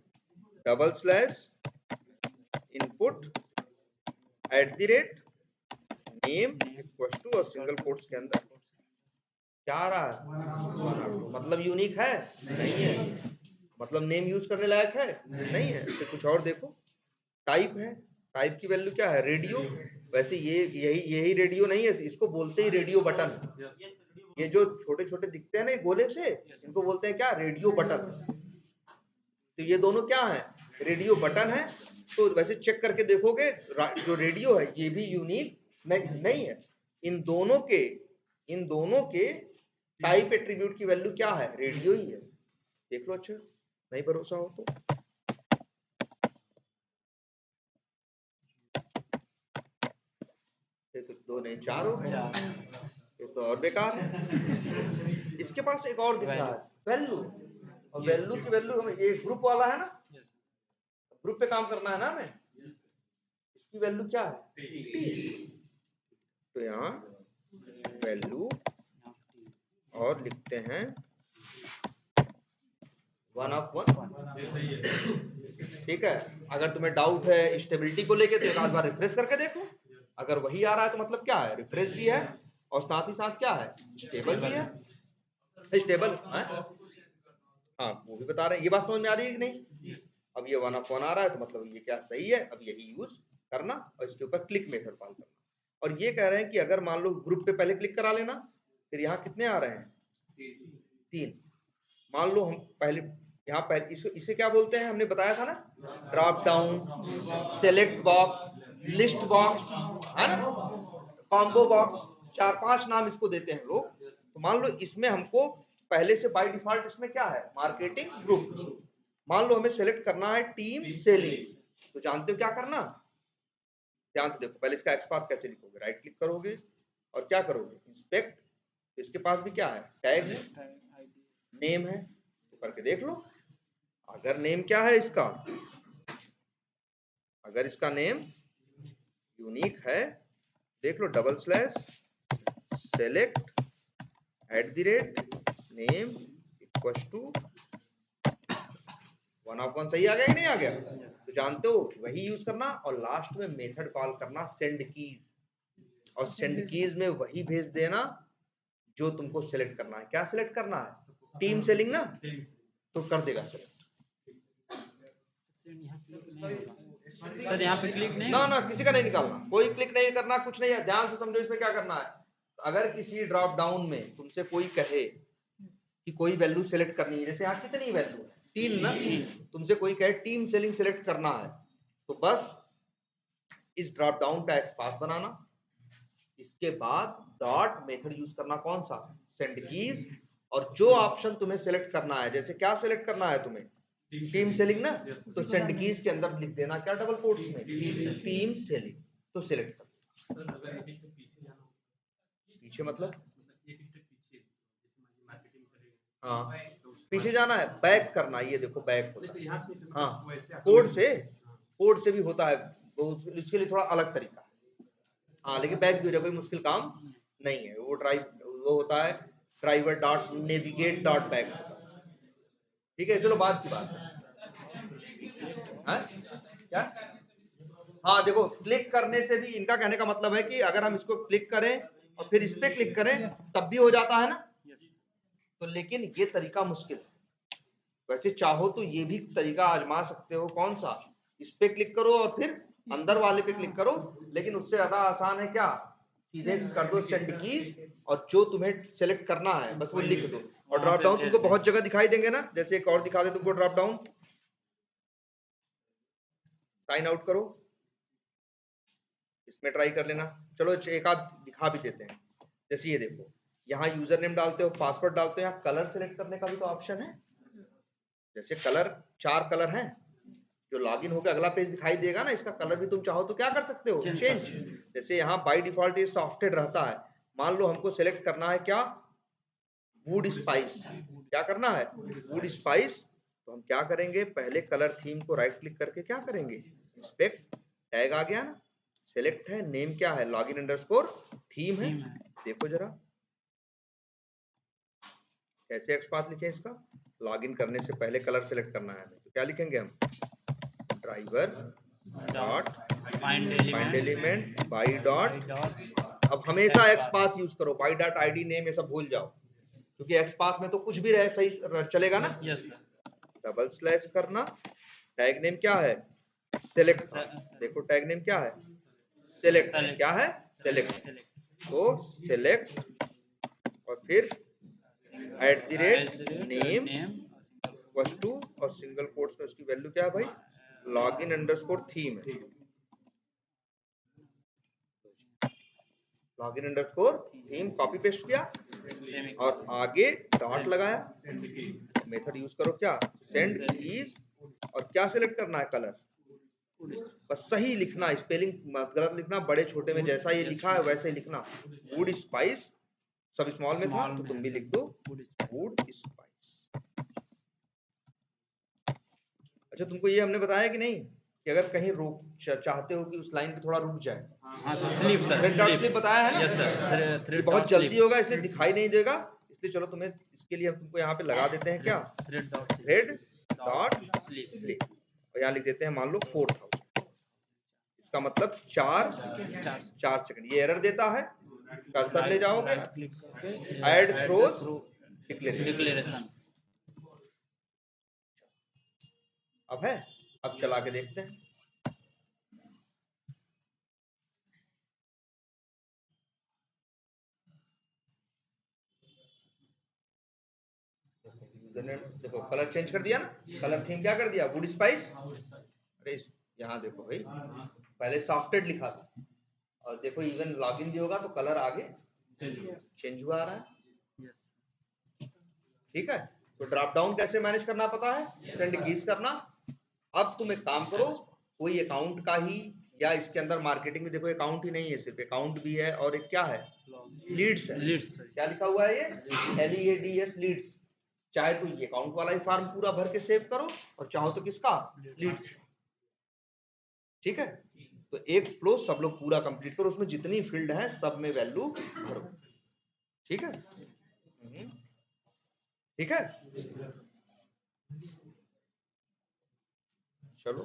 /input @name इक्वल टू और सिंगल कोट्स के अंदर क्या आ रहा है, मतलब यूनिक है, नहीं है, मतलब नेम यूज करने लायक है, नहीं है। फिर कुछ और देखो, टाइप है, टाइप की वैल्यू क्या है, रेडियो। वैसे ये यही रेडियो नहीं है, इसको बोलते ही रेडियो बटन। ये जो छोटे छोटे दिखते हैं ना गोले से, इनको बोलते हैं क्या, रेडियो बटन। तो ये दोनों क्या है, रेडियो बटन है। तो वैसे चेक करके देखोगे जो रेडियो है ये भी यूनिक नहीं है। इन दोनों के टाइप एट्रीब्यूट की वैल्यू क्या है, रेडियो ही है। देख लो, अच्छा नहीं भरोसा हो तो। ये तो 2 नहीं 4 हो गए, ये तो और बेकार है। इसके पास एक और दिख रहा है, वैल्यू। और वैल्यू की वैल्यू हमें, ये ग्रुप वाला है ना, ग्रुप पे काम करना है ना हमें, इसकी वैल्यू क्या है, T। तो यहाँ वैल्यू और लिखते हैं 1/1। ठीक है, अगर तुम्हें डाउट है स्टेबिलिटी को लेके तो एक आध बार रिफ्रेश करके देखो, अगर वही आ रहा है तो मतलब क्या है, रिफ्रेश भी है और साथ ही साथ क्या है, स्टेबल भी है। स्टेबल है, हाँ वो भी बता रहे हैं। ये बात समझ में आ रही है कि नहीं? अब ये 1/1 आ रहा है तो मतलब ये क्या सही है, अब यही यूज करना और इसके ऊपर क्लिक मेथड कॉल करना। और ये कह रहे हैं कि अगर मान लो ग्रुप पे पहले क्लिक करा लेना, फिर यहाँ कितने आ रहे हैं, 3। मान लो हम पहले यहाँ पहले इसे क्या बोलते हैं, हमने बताया था ना, drop down, select box, list box, है ना, कॉम्बो बॉक्स, 4-5 नाम इसको देते हैं लोग। तो मान लो इसमें हमको पहले से बाय डिफॉल्ट इसमें क्या है, मार्केटिंग ग्रुप। मान लो हमें सेलेक्ट करना है टीम सेलिंग, तो जानते हो क्या करना, ध्यान से देखो। पहले इसका एक्सपाथ कैसे लिखोगे, राइट क्लिक करोगे और क्या करोगे, इंस्पेक्ट। तो इसके पास भी क्या है, टैग है, नेम है, तो करके देख लो। अगर नेम क्या है इसका, अगर इसका नेम यूनिक है, देख लो, /select @name = 1/1 सही आ गया कि नहीं आ गया? तो जानते हो वही यूज करना और लास्ट में मेथड कॉल करना सेंड कीज, और सेंड कीज में वही भेज देना जो तुमको सिलेक्ट करना है। क्या सिलेक्ट करना है, टीम सेलिंग ना, तो कर देगा सिलेक्ट। सर यहाँ पे क्लिक नहीं, ना किसी का नहीं निकालना, कोई क्लिक नहीं करना, कुछ नहीं है। ध्यान से समझो इसमें क्या करना है। अगर किसी ड्रॉप डाउन में तुमसे कोई कहे कि कोई वैल्यू सिलेक्ट करनी है, जैसे यहाँ कितनी वैल्यू है, 3 ना, तुमसे कोई कहे टीम सेलिंग सिलेक्ट करना है, तो बस इस ड्रॉप डाउन का एक्सपाथ बनाना, इसके बाद डॉट मेथड यूज करना, कौन सा, सेंड कीज, और जो ऑप्शन तुम्हें सिलेक्ट करना है, जैसे क्या सिलेक्ट करना है तुम्हें, टीम सेलिंग ना, तो सेंड कीज के अंदर लिख देना क्या, डबल कोट्स में, टीम सेलिंग, तो सिलेक्ट कर। पीछे मतलब, हाँ पीछे जाना है, बैक करना, ये देखो बैक होता है, हाँ कोड से भी होता है वो, उसके लिए थोड़ा अलग तरीका है। हाँ लेकिन बैक भी हो जाए, कोई मुश्किल काम नहीं है। वो होता है driver dot navigate dot back होता है। ठीक है, चलो बाद की बात है, क्या, हाँ देखो क्लिक करने से भी इनका कहने का मतलब है कि अगर हम इसको क्लिक करें और फिर इस पे क्लिक करें तब भी हो जाता है ना, तो लेकिन ये तरीका मुश्किल है। वैसे चाहो तो ये भी तरीका आजमा सकते हो, कौन सा, इस पे क्लिक करो और फिर अंदर वाले पे क्लिक करो, लेकिन उससे ज्यादा आसान है क्या, सीधे कर दो सेंड कीज और जो तुम्हें सेलेक्ट करना है बस वो लिख दो, और ड्रॉप डाउन तुमको बहुत जगह दिखाई देंगे ना। जैसे एक और दिखा दे तुमको ड्रॉप डाउन, साइन आउट करो, इसमें ट्राई कर लेना। चलो एक आध दिखा भी देते हैं। जैसे ये देखो, यहाँ यूजर नेम डालते हो, पासवर्ड डालते हो, यहाँ कलर सेलेक्ट करने का भी तो ऑप्शन है। जैसे कलर, 4 कलर हैं, जो लॉगिन होकर अगला पेज दिखाई देगा ना, इसका कलर भी तुम चाहो तो क्या कर सकते हो, चेंज। जैसे यहाँ बाय डिफॉल्ट ये सॉफ्टेड रहता है, मान लो हमको सेलेक्ट करना है क्या, वुड स्पाइस, क्या करना है, वुड स्पाइस, तो हम क्या करेंगे, पहले कलर थीम को राइट क्लिक करके क्या करेंगे, इंस्पेक्ट, टैग आ गया ना, सेलेक्ट है, नेम क्या है, लॉगिन अंडरस्कोर थीम है। देखो जरा कैसे एक्सपाथ लिखे इसका, लॉगिन करने से पहले कलर सेलेक्ट करना है हमें, तो क्या लिखेंगे हम, driver dot find element by dot, अब हमेशा एक्सपाथ यूज करो, बाई डॉट आईडी नेम ये सब भूल जाओ, क्योंकि एक्सपाथ में तो कुछ भी रहे सही चलेगा ना। डबल स्लैश करना, टैग नेम क्या है, सेलेक्ट, देखो टैग नेम क्या है, सेलेक्ट, क्या है, सेलेक्ट, तो सेलेक्ट और फिर @name = और सिंगल कोट्स में उसकी वैल्यू क्या है भाई, लॉगिन अंडरस्कोर थीम है, login underscore theme, copy paste किया और आगे डॉट लगाया, मेथड यूज करो क्या, सेंड कीज, और क्या सिलेक्ट करना है, कलर, बस सही लिखना, स्पेलिंग गलत लिखना, बड़े छोटे में जैसा ये लिखा है वैसे ही लिखना। वुड स्पाइस सब स्मॉल में था तो तुम भी लिख दो वुड स्पाइस। अच्छा तुमको ये हमने बताया कि नहीं कि अगर कहीं रोक चाहते हो कि उस लाइन पे थोड़ा रुक जाए, हाँ sir, sleep sir, thread dot sleep बताया है ना? यस सर, ये थ्रेड बहुत डॉट जल्दी स्लीप, होगा इसलिए दिखाई नहीं देगा, इसलिए चलो तुम्हें इसके लिए हम तुमको यहाँ पे लगा देते हैं क्या, thread dot thread dot sleep, sleep, और यहाँ लिख देते हैं मान लो 4000, इसका मतलब 4 सेकंड। ये एरर देता है, कर्सर ले जाओगे, क्लिक करके ऐड थ्रोज डिक्लेरेशन, अब है, अब चला के देखते हैं। देखो कलर चेंज कर दिया ना, कलर थीम क्या कर दिया, वुड स्पाइस। अरे यहाँ देखो भाई, पहले सॉफ्टेड लिखा था, और देखो इवन लॉगिन भी होगा तो कलर आगे चेंज हुआ आ रहा है। ठीक है, तो ड्रॉप डाउन कैसे मैनेज करना पता है, सेंड कीज करना। अब तुम एक काम करो, कोई अकाउंट का ही, या इसके अंदर मार्केटिंग में देखो अकाउंट ही नहीं है, सिर्फ अकाउंट भी है और एक क्या है, लीड्स है। क्या लिखा हुआ है ये, LEADS लीड्स। चाहे तो ये अकाउंट वाला ही फॉर्म पूरा भर के सेव करो, और चाहो तो किसका, लीड्स। ठीक है, तो एक फ्लो सब लोग पूरा कंप्लीट करो, उसमें जितनी फील्ड है सब में वैल्यू भरो। ठीक है, ठीक है, चलो।